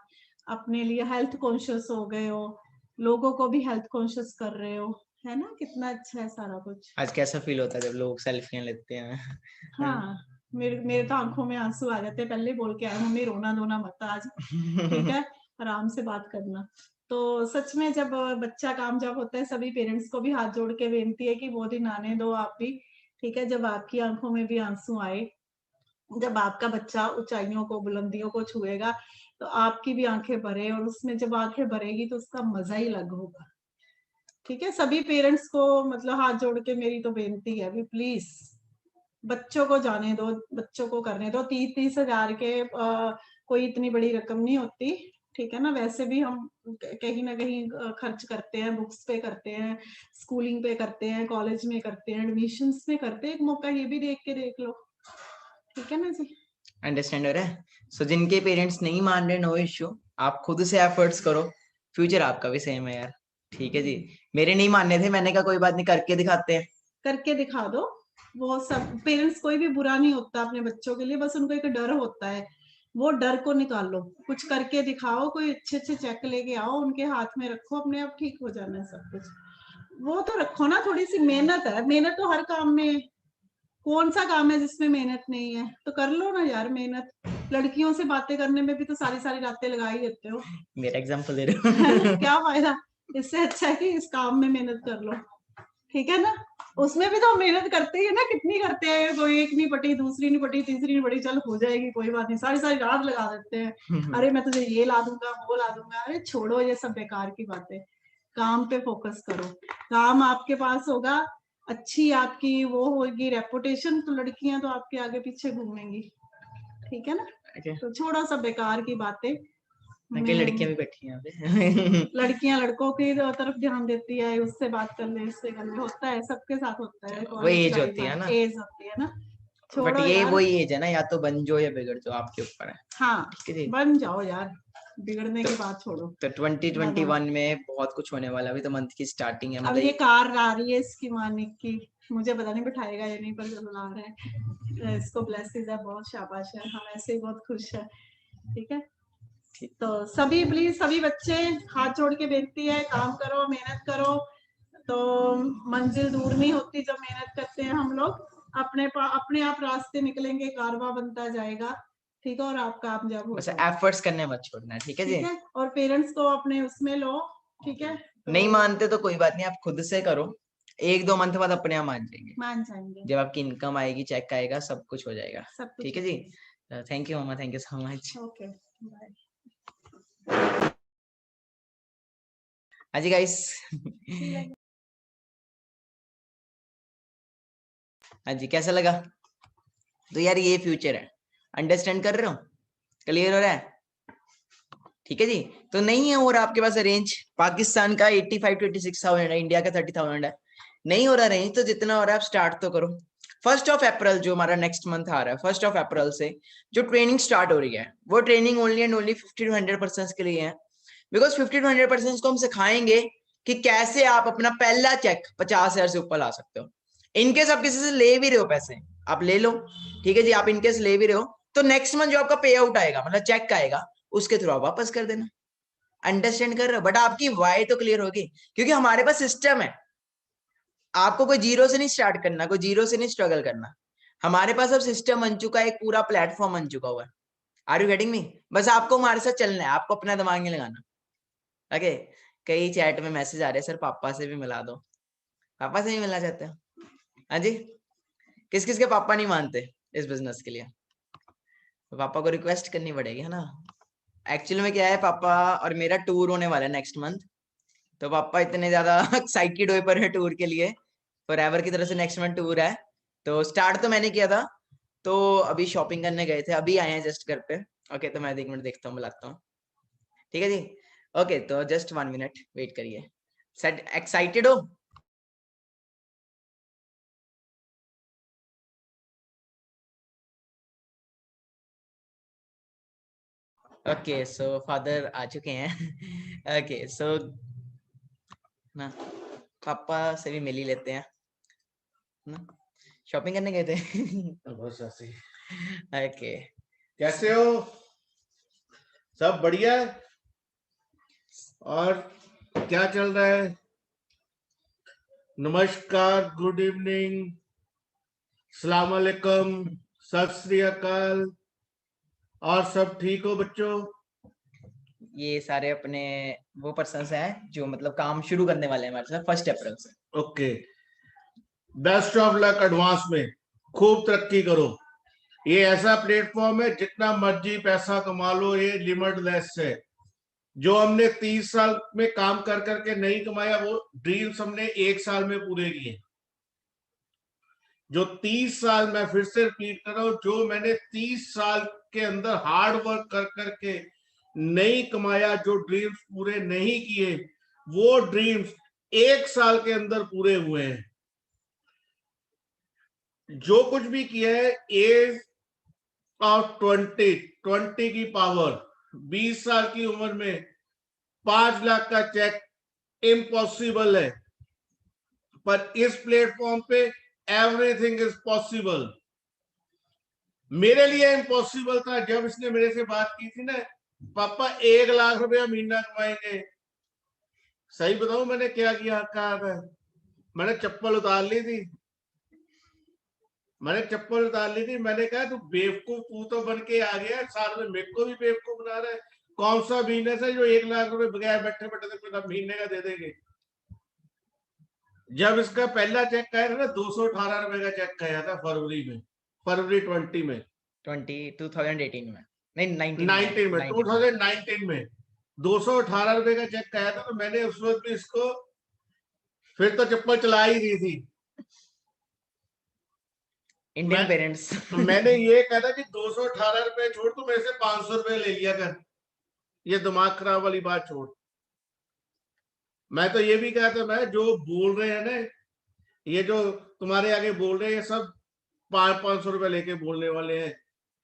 अपने लिए हेल्थ कॉन्शियस हो गए हो, लोगों को भी हेल्थ कॉन्शियस कर रहे हो। है ना, कितना अच्छा है सारा कुछ।
आज कैसा फील होता है जब लोग सेल्फियां लेते हैं?
हाँ, मेरे मेरे तो आंखों में आंसू आ जाते हैं, पहले बोल के आए मम्मी रोना धोना मत आज, ठीक है, आराम से बात करना। तो सच में जब बच्चा कामयाब होता है, सभी पेरेंट्स को भी हाथ जोड़ के बेनती है कि वो दिन आने दो आप भी, ठीक है, जब आपकी आंखों में भी आंसू आए, जब आपका बच्चा ऊंचाइयों को बुलंदियों को छुएगा, तो आपकी भी आंखें भरे, और उसमें जब आंखें भरेगी तो उसका मजा ही अलग होगा। ठीक है, सभी पेरेंट्स को मतलब हाथ जोड़ के मेरी तो बेनती है भी, प्लीज बच्चों को जाने दो, बच्चों को करने दो। 30-30 हजार के कोई इतनी बड़ी रकम नहीं होती, ठीक है ना। वैसे भी हम कहीं ना कहीं खर्च करते हैं, बुक्स पे करते हैं, स्कूलिंग पे करते हैं, कॉलेज में करते हैं, एडमिशंस में करते हैं, एक मौका ये भी देख के देख लो, ठीक है ना जी।
अंडरस्टैंड हो रहा है? सो जिनके पेरेंट्स नहीं मान रहे, नो इश्यू, आप खुद से एफर्ट्स करो, फ्यूचर आपका भी सेम है यार, ठीक है जी। मेरे नहीं मानने थे, मैंने कहा कोई बात नहीं, करके दिखाते हैं।
करके दिखा दो। वो सब पेरेंट्स कोई भी बुरा नहीं होता अपने बच्चों के लिए, बस उनको एक डर होता है, वो डर को निकालो, कुछ करके दिखाओ, कोई अच्छे अच्छे चेक लेके आओ, उनके हाथ में रखो, अपने आप ठीक हो जाना है सब कुछ। वो तो रखो ना, थोड़ी सी मेहनत है, मेहनत तो हर काम में, कौन सा काम है जिसमें मेहनत नहीं है, तो कर लो ना यार मेहनत। लड़कियों से बातें करने में भी तो सारी सारी रातें लगा ही देते हो।
मेरा एग्जांपल दे रहे हो?
क्या फायदा, इससे अच्छा है कि इस काम में मेहनत कर लो, ठीक है ना। उसमें भी तो मेहनत करते ही है ना, कितनी करते हैं, कोई एक नहीं पटी, दूसरी नहीं पटी, तीसरी नहीं पटी, चल हो जाएगी कोई बात नहीं, सारी सारी रात लगा देते हैं, अरे मैं तुझे ये ला दूंगा, वो ला दूंगा। अरे छोड़ो ये सब बेकार की बातें, काम पे फोकस करो। काम आपके पास होगा, अच्छी आपकी वो होगी रेपुटेशन, तो लड़कियां तो आपके आगे पीछे घूमेंगी, ठीक है ना।
Okay.
तो छोड़ो सब बेकार की बातें।
आगे
मैं
लड़कियां भी बैठी हैं यहाँ पे।
लड़कियां लड़कों की तरफ ध्यान देती है, उससे बात कर ले, इससे कर ले, होता है, सबके साथ होता है,
वो
कॉलेज
एज
लाइफ
होती है ना,
एज होती है ना।
बट
छोड़ो
ये
यार।
वही एज है ना, या तो बन जाओ या बिगड़ जाओ, आपके ऊपर है,
हाँ,
ठीक है जी।
बन जाओ यार, बिगड़ने
तो,
की बात छोड़ो।
तो
बनो।
2021 में बहुत कुछ होने वाला है, अभी तो मंथ की स्टार्टिंग है,
अब
मतलब
ये कार आ रही है इसकी मानिक की, मुझे पता नहीं बिठाएगा या नहीं, पर जरूर आ रहा है, इसको ब्लेसिंग है, बहुत शाबाश है, हम ऐसे ही बहुत खुश है, ठीक है। तो सभी प्लीज, सभी बच्चे, हाथ जोड़ के बेनती है, काम करो, मेहनत करो, तो मंजिल दूर नहीं होती जब मेहनत करते हैं हम लोग, अपने आप रास्ते निकलेंगे, कारवा बनता जाएगा, ठीक है, और आप कामयाब हो
बस
जाओगे,
एफर्ट्स करने मत छोड़ना, ठीक है जी।
ठीक है। और पेरेंट्स को अपने उसमें लो, ठीक है। तो
नहीं मानते तो कोई बात नहीं, आप खुद से करो, 1-2 मंथ बाद अपने आप मान जाएंगे,
मान जाएंगे,
जब आपकी इनकम आएगी, चेक आएगा, सब कुछ हो जाएगा,
सब कुछ
ठीक है जी। थैंक यू मम्मा, thank you so much.
Okay, bye.
हाँ जी गाइस। हाँ जी, कैसा लगा? तो यार ये फ्यूचर है, अंडरस्टैंड कर रहे हो, क्लियर हो रहा है, ठीक है जी। तो नहीं है और आपके पास रेंज, पाकिस्तान का 85 to 86,000 है, इंडिया का 30,000 है, नहीं हो रहा रेंज, तो जितना हो रहा है आप स्टार्ट तो करो। 1 अप्रैल जो हमारा नेक्स्ट मंथ आ रहा है, 1 अप्रैल से जो ट्रेनिंग स्टार्ट हो रही है, वो training only and only 50 to 100% के लिए है, बिकॉज 50 to 100% को हम सिखाएंगे कि कैसे आप अपना पहला चेक 50,000 से ऊपर ला सकते हो। इनकेस आप किसी से ले भी रहे हो पैसे, आप ले लो, ठीक है जी। आप इनकेस ले भी रहे हो तो नेक्स्ट मंथ जो आपका पे आउट आएगा, मतलब चेक आएगा, उसके थ्रू आप वापस कर देना, अंडरस्टैंड कर रहे हो। बट आपकी वाई तो क्लियर होगी, क्योंकि हमारे पास सिस्टम है, आपको कोई जीरो से नहीं स्टार्ट करना, कोई जीरो से नहीं स्ट्रगल करना, हमारे पास अब सिस्टम बन चुका है, एक पूरा प्लेटफॉर्म बन चुका हुआ है। Are you getting me? बस आपको हमारे साथ चलना है, आपको अपना दिमाग नहीं लगाना, ओके। कई चैट में मैसेज आ रहे हैं, सर पापा से भी मिला दो, पापा से भी मिलना चाहते हो? हाँ जी, किस किस के पापा नहीं मानते इस बिजनेस के लिए? तो पापा को रिक्वेस्ट करनी पड़ेगी, है ना। एक्चुअली में क्या है, पापा और मेरा टूर होने वाला है नेक्स्ट मंथ, तो पापा इतने ज्यादा एक्साइटेड हुए पर है टूर के लिए, फॉरएवर की तरफ से नेक्स्ट मंथ टूर है। तो स्टार्ट तो मैंने किया था, तो अभी शॉपिंग करने गए थे, अभी आए हैं जस्ट घर पे। ओके, तो मैं 1 मिनट देखता हूँ, बुलाता हूँ, ठीक है जी। ओके, तो जस्ट 1 मिनट वेट करिए। सेट एक्साइटेड हो? ओके, सो फादर आ चुके हैं। ओके, सो ना पापा से भी मिल ही लेते हैं ना, शॉपिंग करने गए थे।
बस ऐसे ही।
ओके,
कैसे हो? सब बढ़िया है? और क्या चल रहा है? नमस्कार, गुड इवनिंग, सलाम अलैकुम, सत श्री अकाल, और सब ठीक हो बच्चों?
ये सारे अपने वो पर्सन हैं जो मतलब काम शुरू करने वाले हैं हमारे साथ 1 अप्रैल से।
Okay, best of luck advance में, खूब तरक्की करो। ये ऐसा प्लेटफॉर्म है, जितना मर्जी पैसा कमा लो, ये लिमिटलेस है। जो हमने 30 साल में काम कर करके नहीं कमाया, वो ड्रीम्स हमने 1 साल में पूरे किए। जो 30 साल, मैं फिर से रिपीट कर रहा हूं, जो मैंने 30 साल के अंदर हार्ड वर्क कर करके नहीं कमाया, जो ड्रीम्स पूरे नहीं किए, वो ड्रीम्स 1 साल के अंदर पूरे हुए हैं। जो कुछ भी किया है एज ऑफ 20 की पावर, 20 साल की उम्र में 5 लाख का चेक इम्पॉसिबल है, पर इस प्लेटफॉर्म पे एवरीथिंग इज पॉसिबल। मेरे लिए इम्पॉसिबल था जब इसने मेरे से बात की थी ना, पापा 1 लाख रुपया महीना कमाएंगे। सही बताऊं मैंने क्या किया, कहा था, मैंने चप्पल उतार ली थी, मैंने कहा तू बेवकूफ, तू तो बन के आ गया, साथ में मेरे को भी बेवकूफ बना रहा है। कौन सा बिजनेस है जो 1 लाख रुपए बगैर बैठे बैठे महीने का दे देंगे। जब इसका पहला चेक आया था ना, 218 रुपए का चेक आया था फरवरी 20 में,
2018 में, नहीं
19 में, 2019 में 218 रुपए का चेक आया था। तो मैंने उस वक्त भी इसको, फिर तो चप्पल चला ही दी थी
इंडियन पेरेंट्स।
मैंने ये कहा था कि 218 रुपए छोड़, तू मेरे से 500 रुपए ले लिया कर, ये दिमाग खराब वाली बात छोड़। मैं तो ये भी कहा था, मैं जो बोल रहे हैं ना, ये जो तुम्हारे आगे बोल रहे हैं, ये सब 500 रुपए लेके बोलने वाले हैं।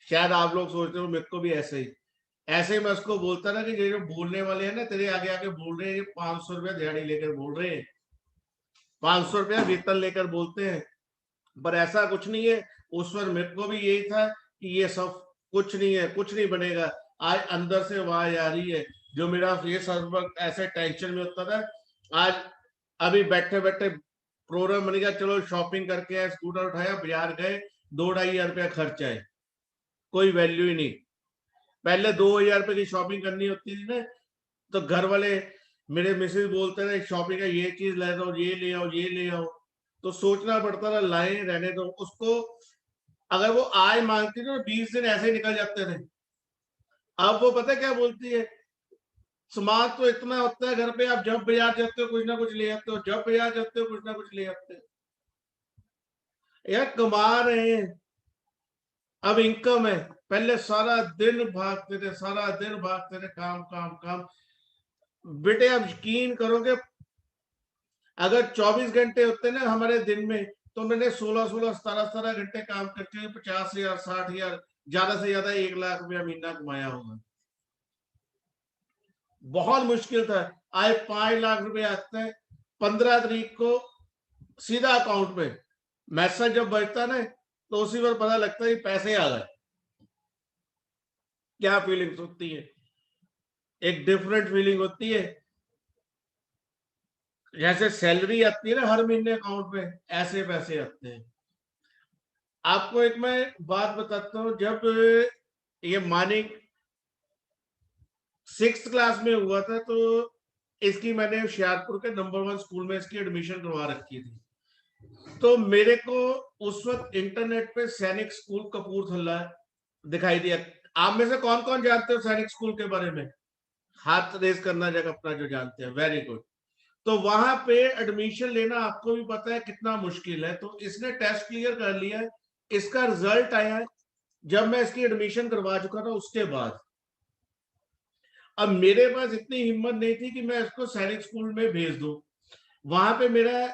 शायद आप लोग सोचते हो मेरे को भी ऐसे ही मैं उसको बोलता ना कि ये जो बोलने वाले हैं ना, तेरे आगे आके बोल रहे हैं, ये 500 रुपया दिहाड़ी लेकर बोल रहे हैं, 500 रुपया वेतन लेकर बोलते हैं, पर ऐसा कुछ नहीं है। उस वक्त मेरे को भी यही था कि ये सब कुछ नहीं है, कुछ नहीं बनेगा। आज अंदर से आवाज आ रही है, जो मेरा ये सब वक्त ऐसे टेंशन में होता था, आज अभी बैठे बैठे प्रोग्राम बन गया, चलो शॉपिंग करके आए, स्कूटर उठाया, बाजार गए, 2-2.5 रुपया खर्च आए, कोई वैल्यू ही नहीं। पहले 2,000 रुपए की शॉपिंग करनी होती थी ना, तो घर वाले मेरे मिसेज बोलते थे शॉपिंग का ये चीज ले दो, ये ले आओ, ये ले आओ, तो सोचना पड़ता था, लाए रहने दो उसको। अगर वो आज मांगती तो 20 दिन ऐसे निकल जाते थे। अब वो पता क्या बोलती है, सामान तो इतना होता है घर पे, आप जब बाजार जाते हो कुछ ना कुछ ले आते हो, जब बाजार जाते हो कुछ ना कुछ ले आते हो। यार कमा रहे हैं, अब इनकम है, पहले सारा दिन भागते थे, काम काम काम। बेटे आप यकीन करोगे, अगर 24 घंटे होते ना हमारे दिन में, तो मैंने 16 17 घंटे काम करके 50,000 60,000, ज्यादा से ज्यादा 1 लाख रुपया महीना कमाया होगा। बहुत मुश्किल था। आज 5 लाख रुपए आते हैं, 15 तारीख को सीधा अकाउंट में मैसेज जब बजता ना, तो उसी पर पता लगता है कि पैसे आ गए। क्या फीलिंग्स होती है, एक डिफरेंट फीलिंग होती है। जैसे सैलरी आती है ना हर महीने अकाउंट में, ऐसे पैसे आते हैं। आपको एक मैं बात बताता हूं, जब ये मानिक 6th क्लास में हुआ था, तो इसकी मैंने होशियारपुर के नंबर 1 स्कूल में इसकी एडमिशन करवा रखी थी। तो मेरे को उस वक्त इंटरनेट पे सैनिक स्कूल कपूरथला दिखाई दिया। आप में से कौन कौन जानते हो सैनिक स्कूल के बारे में? हाथ रेज करना जगह अपना जो जानते हैं, वेरी गुड। तो वहां पे एडमिशन लेना आपको भी पता है कितना मुश्किल है। तो इसने टेस्ट क्लियर कर लिया है, इसका रिजल्ट आया है जब मैं इसकी एडमिशन करवा चुका था उसके बाद। अब मेरे पास इतनी हिम्मत नहीं थी कि मैं इसको सैनिक स्कूल में भेज दूं। वहां पे मेरा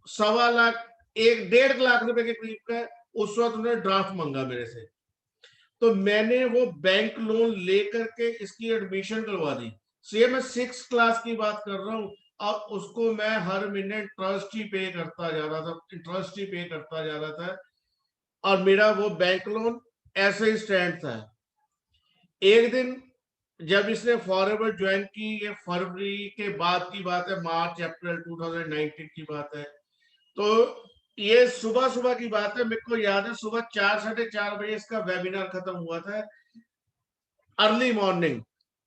1.25 लाख 1.5 लाख रुपए के करीब का उस वक्त उन्होंने ड्राफ्ट मांगा मेरे से। तो मैंने वो बैंक लोन लेकर के इसकी एडमिशन करवा दी। से मैं 6th क्लास की बात कर रहा हूँ, और उसको मैं हर महीने इंटरेस्ट ही पे करता जा रहा था, और मेरा वो बैंक लोन ऐसे ही स्टैंड था। एक दिन जब इसने फॉरएवर ज्वाइन की, ये फरवरी के बाद की बात है, मार्च अप्रैल 2019 की बात है। तो ये सुबह सुबह की बात है, मेरे को याद है सुबह 4 साढ़े 4 बजे इसका वेबिनार खत्म हुआ था, अर्ली मॉर्निंग।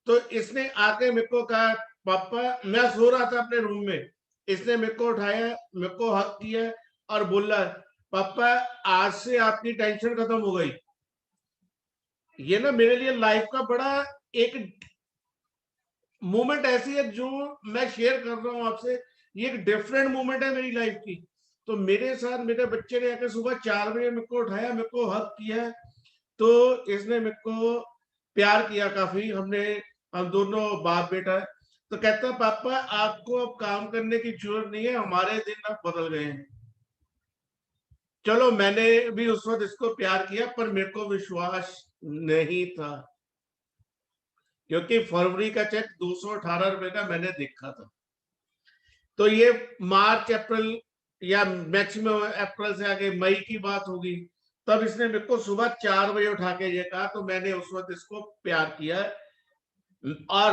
तो इसने आके मेरे को कहा, पापा, मैं सो रहा था अपने रूम में, इसने मेरे को उठाया, मेरे को हक किया और बोला, पापा आज से आपकी टेंशन खत्म हो गई। ये ना मेरे लिए लाइफ का बड़ा एक मोमेंट ऐसी है जो मैं शेयर कर रहा हूं आपसे, ये एक डिफरेंट मोमेंट है मेरी लाइफ की। तो मेरे साथ मेरे बच्चे ने आकर सुबह 4 बजे मेरे को उठाया, मेरे को हक किया, तो इसने मेरे को प्यार किया काफी, हम दोनों बाप बेटा है। तो कहता पापा आपको अब काम करने की जरूरत नहीं है, हमारे दिन अब बदल गए हैं। चलो मैंने भी उस वक्त इसको प्यार किया, पर मेरे को विश्वास नहीं था, क्योंकि फरवरी का चेक 218 रुपए का मैंने देखा था। तो ये मार्च अप्रैल या मैक्सिमम अप्रैल से आगे मई की बात होगी, तब इसने मेरे को सुबह 4 बजे उठा के ये कहा, तो मैंने उस वक्त इसको प्यार किया। और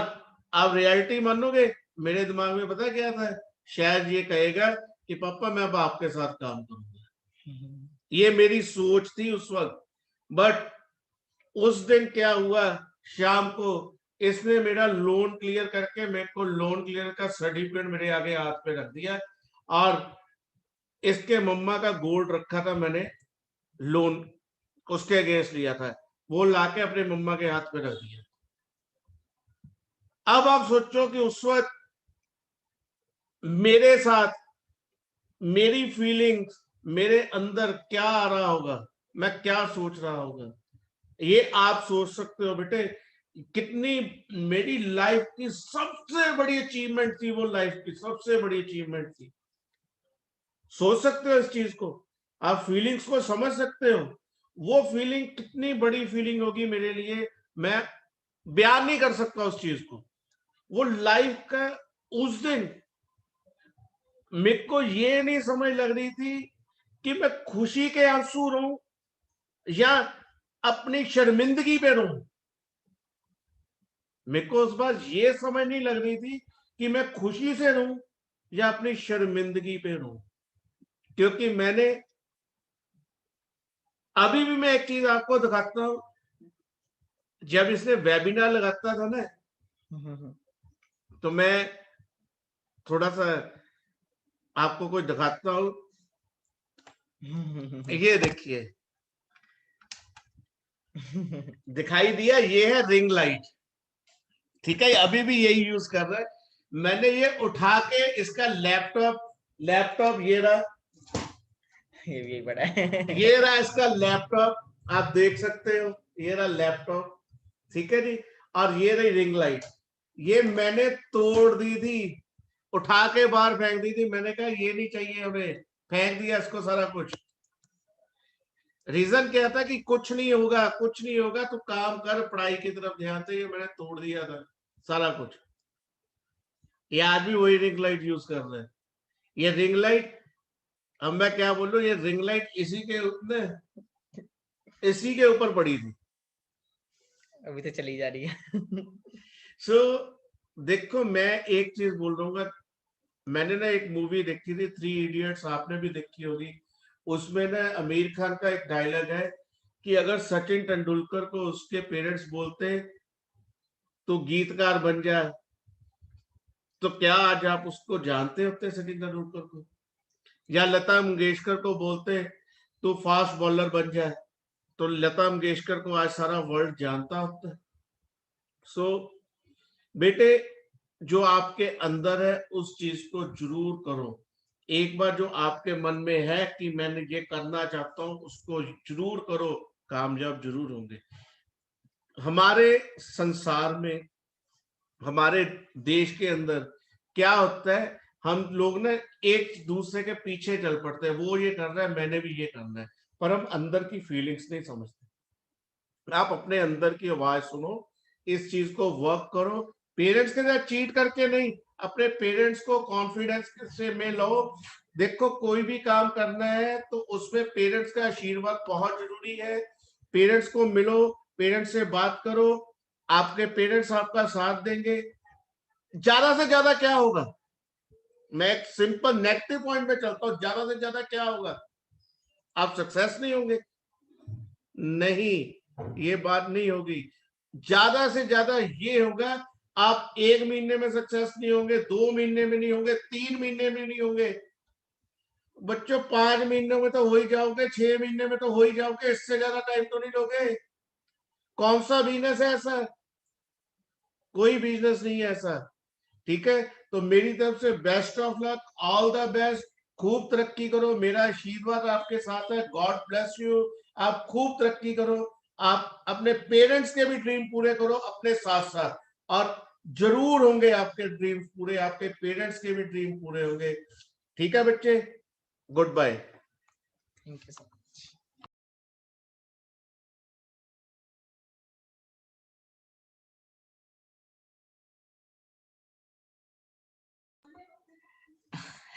आप रियलिटी मानोगे, मेरे दिमाग में पता क्या था, शायद ये कहेगा कि पापा मैं अब आपके साथ काम करूंगा, ये मेरी सोच थी उस वक्त। बट उस दिन क्या हुआ, शाम को इसने मेरा लोन क्लियर करके मेरे को लोन क्लियर का सर्टिफिकेट मेरे आगे हाथ पे रख दिया, और इसके मम्मा का गोल्ड रखा था मैंने, लोन उसके अगेंस्ट लिया था, वो लाके अपने मम्मा के हाथ पे रख दिया। अब आप सोचो कि उस वक्त मेरे साथ मेरी फीलिंग्स, मेरे अंदर क्या आ रहा होगा, मैं क्या सोच रहा होगा, ये आप सोच सकते हो बेटे। कितनी मेरी लाइफ की सबसे बड़ी अचीवमेंट थी वो, लाइफ की सबसे बड़ी अचीवमेंट थी। सोच सकते हो इस चीज को, आप फीलिंग्स को समझ सकते हो, वो फीलिंग कितनी बड़ी फीलिंग होगी मेरे लिए, मैं बयान नहीं कर सकता उस चीज को। वो लाइफ का उस दिन मेरे को ये नहीं समझ लग रही थी कि मैं खुशी के आंसू रहूं या अपनी शर्मिंदगी पे रहूं। मेरे को उस बार ये समझ नहीं लग रही थी कि मैं खुशी से रहूं या अपनी शर्मिंदगी पे रहूं, क्योंकि मैंने अभी भी, मैं एक चीज आपको दिखाता हूं, जब इसने वेबिनार लगाता था ना, तो मैं थोड़ा सा आपको कुछ दिखाता हूं। ये देखिए, दिखाई दिया, ये है रिंग लाइट, ठीक है, अभी भी यही यूज कर रहा है। मैंने ये उठा के इसका लैपटॉप ये रहा,
ये भी बड़ा है।
ये रहा इसका लैपटॉप, आप देख सकते हो, ये रहा लैपटॉप, ठीक है जी। और ये रही रिंग लाइट, ये मैंने तोड़ दी थी, उठा के बाहर फेंक दी थी। मैंने कहा ये नहीं चाहिए हमें, फेंक दिया इसको सारा कुछ। रीजन क्या था कि कुछ नहीं होगा, कुछ नहीं होगा, तो काम कर, पढ़ाई की तरफ ध्यान दे। ये मैंने तोड़ दिया था सारा कुछ। ये आज भी वही रिंग लाइट यूज कर रहे हैं। ये रिंग लाइट, अब मैं क्या बोलूं, ये रिंग लाइट इसी के ऊपर पड़ी थी,
अभी तो चली जा रही है।
सो देखो, मैं एक चीज बोल रहूंगा, मैंने ना एक मूवी देखी थी 3 इडियट्स, आपने भी देखी होगी। उसमें ना आमिर खान का एक डायलॉग है कि अगर सचिन तेंदुलकर को उसके पेरेंट्स बोलते तो गीतकार बन जाए, तो क्या आज आप उसको जानते होते सचिन तेंदुलकर को? या लता मंगेशकर को बोलते तो फास्ट बॉलर बन जाए, तो लता मंगेशकर को आज सारा वर्ल्ड जानता होता। सो बेटे, जो आपके अंदर है उस चीज को जरूर करो। एक बार जो आपके मन में है कि मैंने ये करना चाहता हूं, उसको जरूर करो, कामयाब जरूर होंगे। हमारे संसार में, हमारे देश के अंदर क्या होता है, हम लोग ना एक दूसरे के पीछे चल पड़ते हैं, वो ये कर रहा है मैंने भी ये करना है, पर हम अंदर की फीलिंग्स नहीं समझते। आप अपने अंदर की आवाज सुनो, इस चीज को वर्क करो, पेरेंट्स के साथ चीट करके नहीं, अपने पेरेंट्स को कॉन्फिडेंस से में लो। देखो, कोई भी काम करना है तो उसमें पेरेंट्स का आशीर्वाद बहुत जरूरी है। पेरेंट्स को मिलो, पेरेंट्स से बात करो, आपके पेरेंट्स आपका साथ देंगे। ज्यादा से ज्यादा क्या होगा, मैं एक सिंपल नेगेटिव पॉइंट पे चलता हूं, ज्यादा से ज्यादा क्या होगा, आप सक्सेस नहीं होंगे। नहीं, ये बात नहीं होगी। ज्यादा से ज्यादा ये होगा, आप 1 महीने में सक्सेस नहीं होंगे, 2 महीने में नहीं होंगे, 3 महीने में नहीं होंगे। बच्चों 5 महीनों में तो हो ही जाओगे, 6 महीने में तो हो ही जाओगे, इससे ज्यादा टाइम तो नहीं लोगे। कौन सा बिजनेस है ऐसा? कोई बिजनेस नहीं है ऐसा, ठीक है। तो मेरी तरफ से best of luck, all the best. खूब तरक्की करो, मेरा आशीर्वाद आपके साथ है, गॉड ब्लेस यू। आप खूब तरक्की करो, आप अपने पेरेंट्स के भी ड्रीम पूरे करो अपने साथ साथ, और जरूर होंगे आपके ड्रीम पूरे, आपके पेरेंट्स के भी ड्रीम पूरे होंगे। ठीक है बच्चे, good bye.
Thank you sir.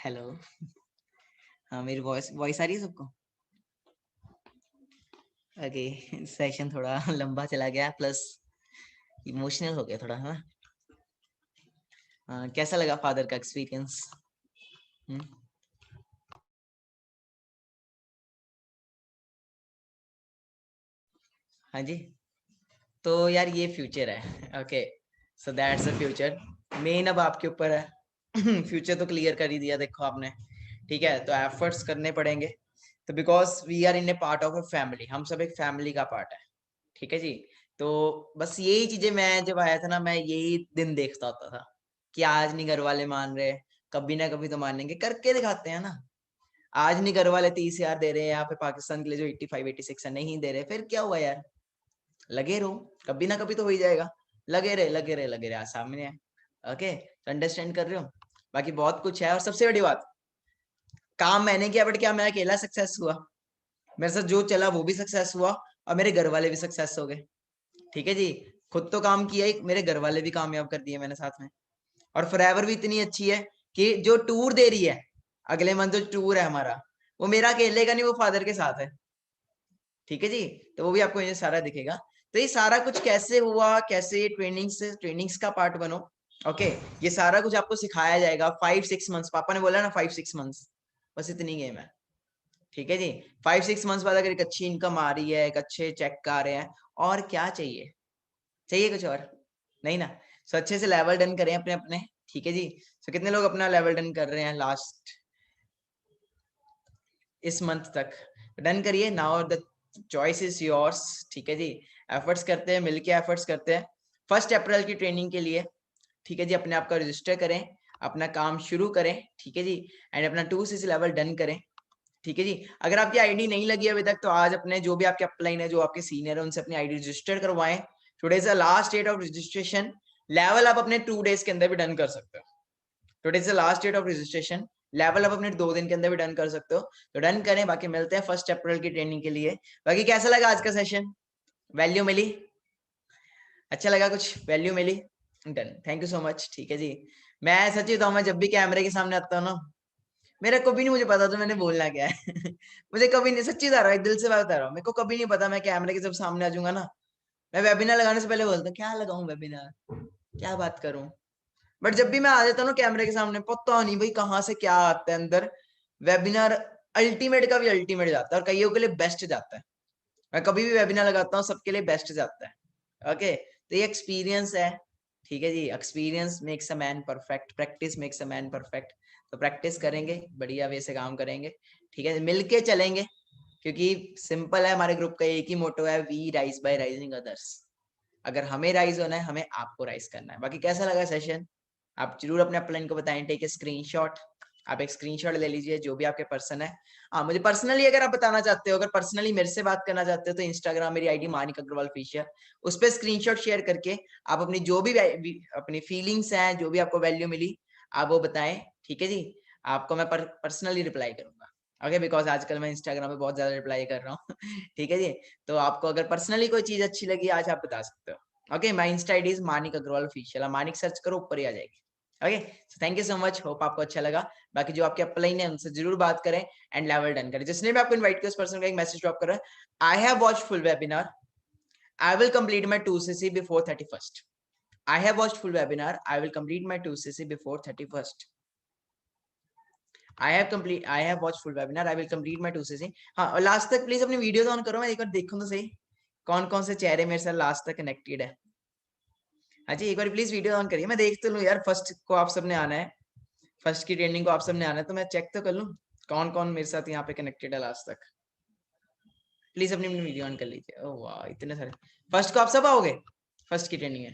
Hello, हाँ मेरी वॉइस वॉइस आ रही है सबको? ओके, सेशन थोड़ा लंबा चला गया, प्लस इमोशनल हो गया थोड़ा, है ना? कैसा लगा फादर का एक्सपीरियंस? हाँ जी, तो यार ये फ्यूचर है। Okay, so that's the future. Main अब आपके ऊपर है। फ्यूचर तो क्लियर कर ही दिया देखो आपने, ठीक है? तो एफर्ट्स करने पड़ेंगे, तो because we are in a part of a family, हम सब एक फैमिली का पार्ट है, ठीक है जी? तो बस यही चीजें, मैं जब आया था ना, मैं यही दिन देखता होता था कि आज नहीं घर वाले मान रहे, कभी ना कभी तो मानेंगे, करके दिखाते हैं ना। आज नहीं घर वाले 30,000 दे रहे हैं यहाँ पे पाकिस्तान के लिए जो 85 86 है, नहीं दे रहे, फिर क्या हुआ यार? लगे रहो, कभी ना कभी तो हो ही जाएगा। लगे रहे लगे रहे लगे रहे, आज सामने है। ओके, तो अंडरस्टैंड कर रहे हो? बाकी बहुत कुछ है, और सबसे बड़ी बात, काम मैंने किया, बट क्या मैं अकेला सक्सेस हुआ? मेरे साथ जो चला वो भी सक्सेस हुआ, और मेरे घर वाले भी सक्सेस हो गए, ठीक है जी? खुद तो काम किया ही, मेरे घर वाले भी कामयाब कर दिए मैंने साथ में। और फॉरएवर भी इतनी अच्छी है कि जो टूर दे रही है, अगले मंथ जो टूर है हमारा, वो मेरा अकेले का नहीं, वो फादर के साथ है, ठीक है जी? तो वो भी आपको ये सारा दिखेगा। तो ये सारा कुछ कैसे हुआ, कैसे ट्रेनिंग्स का पार्ट बनो। ओके, ये सारा कुछ आपको सिखाया जाएगा 5-6 मंथ्स। पापा ने बोला ना 5-6 मंथ्स, बस इतनी गेम है, ठीक है जी? 5-6 मंथ्स बाद अगर एक अच्छी इनकम आ रही है, एक अच्छे चेक आ रहे हैं, और क्या चाहिए? चाहिए कुछ और? नहीं ना? सो अच्छे से लेवल डन करें अपने अपने, ठीक है जी? सो कितने लोग अपना लेवल डन कर रहे हैं लास्ट इस मंथ तक? डन करिए। Now the choice is yours, ठीक है जी? एफर्ट्स करते हैं, मिलके एफर्ट्स करते हैं 1 अप्रैल की ट्रेनिंग के लिए, ठीक है जी? अपने आप का रजिस्टर करें, अपना काम शुरू करें, ठीक है जी? एंड अपना 2cc लेवल डन करें, ठीक है जी? अगर आपकी आईडी नहीं लगी अभी तक, तो आज अपने जो भी आपके अपलाइन है, जो आपके सीनियर है, उनसे अपनी आईडी रजिस्टर करवाएं। Today is the last date of registration. Level आप अपने 2 डेज के अंदर भी डन कर सकते हो। Today is the last date of registration. Level आप अपने 2 दिन के अंदर भी डन कर सकते हो, तो डन करें। बाकी मिलते हैं 1 अप्रैल की ट्रेनिंग के लिए। बाकी कैसा लगा आज का सेशन? वैल्यू मिली? अच्छा लगा? कुछ वैल्यू मिली? Done, thank you so much, ठीक है जी? मैं सच्ची बताऊं, मैं जब भी कैमरे के सामने आता हूँ ना, मेरा कभी नहीं मुझे पता था मैंने बोलना क्या है। मुझे कभी नहीं, सच्ची बता रहा हूँ, दिल से बात बता रहा हूँ, मेरे को कभी नहीं पता। मैं कैमरे के जब सामने आ जाऊंगा ना, मैं वेबिनार लगाने से पहले बोलता हूँ क्या लगाऊं वेबिनार, क्या बात करूं। बट जब भी मैं आ जाता हूँ ना कैमरे के सामने, पता नहीं भाई कहाँ से क्या आता है अंदर। वेबिनार अल्टीमेट का भी अल्टीमेट जाता है, और कईयों के लिए बेस्ट जाता है। मैं कभी भी वेबिनार लगाता हूँ, सबके लिए बेस्ट जाता है। ओके, तो ये एक्सपीरियंस है, ठीक है जी? Experience makes a man perfect, practice makes a man perfect. तो प्रैक्टिस करेंगे, बढ़िया वे से काम करेंगे, ठीक है? मिलके चलेंगे, क्योंकि सिंपल है, हमारे ग्रुप का एक ही मोटो है, we rise by raising others. अगर हमें राइज होना है, हमें आपको राइज करना है। बाकी कैसा लगा सेशन? आप जरूर अपने अपलाइन को बताएं। टेक ए स्क्रीनशॉट, आप एक स्क्रीनशॉट ले लीजिए, जो भी आपके पर्सन है। हाँ, मुझे पर्सनली अगर आप बताना चाहते हो, अगर पर्सनली मेरे से बात करना चाहते हो, तो इंस्टाग्राम मेरी आईडी मानिक अग्रवाल ऑफिशियल, उस पर स्क्रीनशॉट शेयर करके आप अपनी जो भी अपनी फीलिंग्स हैं, जो भी आपको वैल्यू मिली, आप वो बताएं, ठीक है जी? आपको मैं पर्सनली रिप्लाई करूंगा। ओके, बिकॉज आजकल मैं इंस्टाग्राम पे बहुत ज्यादा रिप्लाई कर रहा हूँ। ठीक है जी? तो आपको अगर पर्सनली कोई चीज अच्छी लगी आज, आप बता सकते हो। Okay, my insta ID is Manik Agarwal official, Manik search करो, ऊपर ही आ जाएगी। Okay, thank you so much, hope आपको अच्छा लगा। बाकी जो आपके अपलाइन है, उनसे जरूर बात करें एंड लेवल डन करें। जिसने भी आपको इनवाइट किया, उस पर्सन को एक मैसेज ड्रॉप करें, I have watched full webinar, I will complete my 2cc before 31st. I have watched full webinar, I will complete my 2cc before 31st. I have watched full webinar, I will complete my 2cc. हाँ, और last तक please अपनी video on करो, मैं एक बार देखूं तो सही कौन कौन से चेहरे मेरे साथ लास्ट तक कनेक्टेड है। हाँ जी, एक बार प्लीज वीडियो ऑन करिए, मैं देख तो लूं यार। फर्स्ट को आप सबने आना है, फर्स्ट की ट्रेनिंग को आप सबने आना है, तो मैं चेक तो कर लूं कौन कौन मेरे साथ यहाँ पे कनेक्टेड है लास्ट तक। प्लीज अपनी वीडियो ऑन कर लीजिए। ओह वाह, इतने सारे। फर्स्ट को आप सब आओगे? फर्स्ट की ट्रेनिंग है,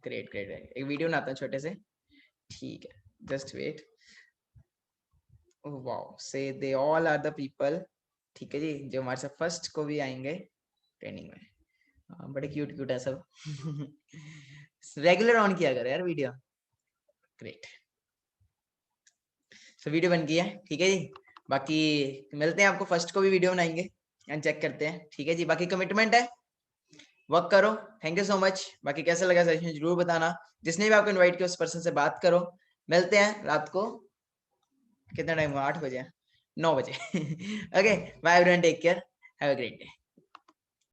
ग्रेट ग्रेट। एक वीडियो बनाता हूँ छोटे से, ठीक है? Just wait. Wow, say they all are the people, ठीक है जी, जो हमारे साथ फर्स्ट को भी आएंगे ट्रेनिंग में। बड़े क्यूट क्यूट है सब। रेगुलर ऑन किया करो यार वीडियो। ग्रेट, सो वीडियो बन गई है, ठीक है जी। बाकी मिलते हैं, आपको फर्स्ट को भी वीडियो बनाएंगे एंड चेक करते हैं, ठीक है जी। बाकी कमिटमेंट है, वर्क करो। Thank you so much. बाकी कैसा लगा सेशन जरूर बताना। जिसने भी आपको इनवाइट किया उस पर्सन से बात करो। मिलते हैं रात को, कितना टाइम हुआ, 8 बजे, 9 बजे। Okay bye everyone, take care, have a great day.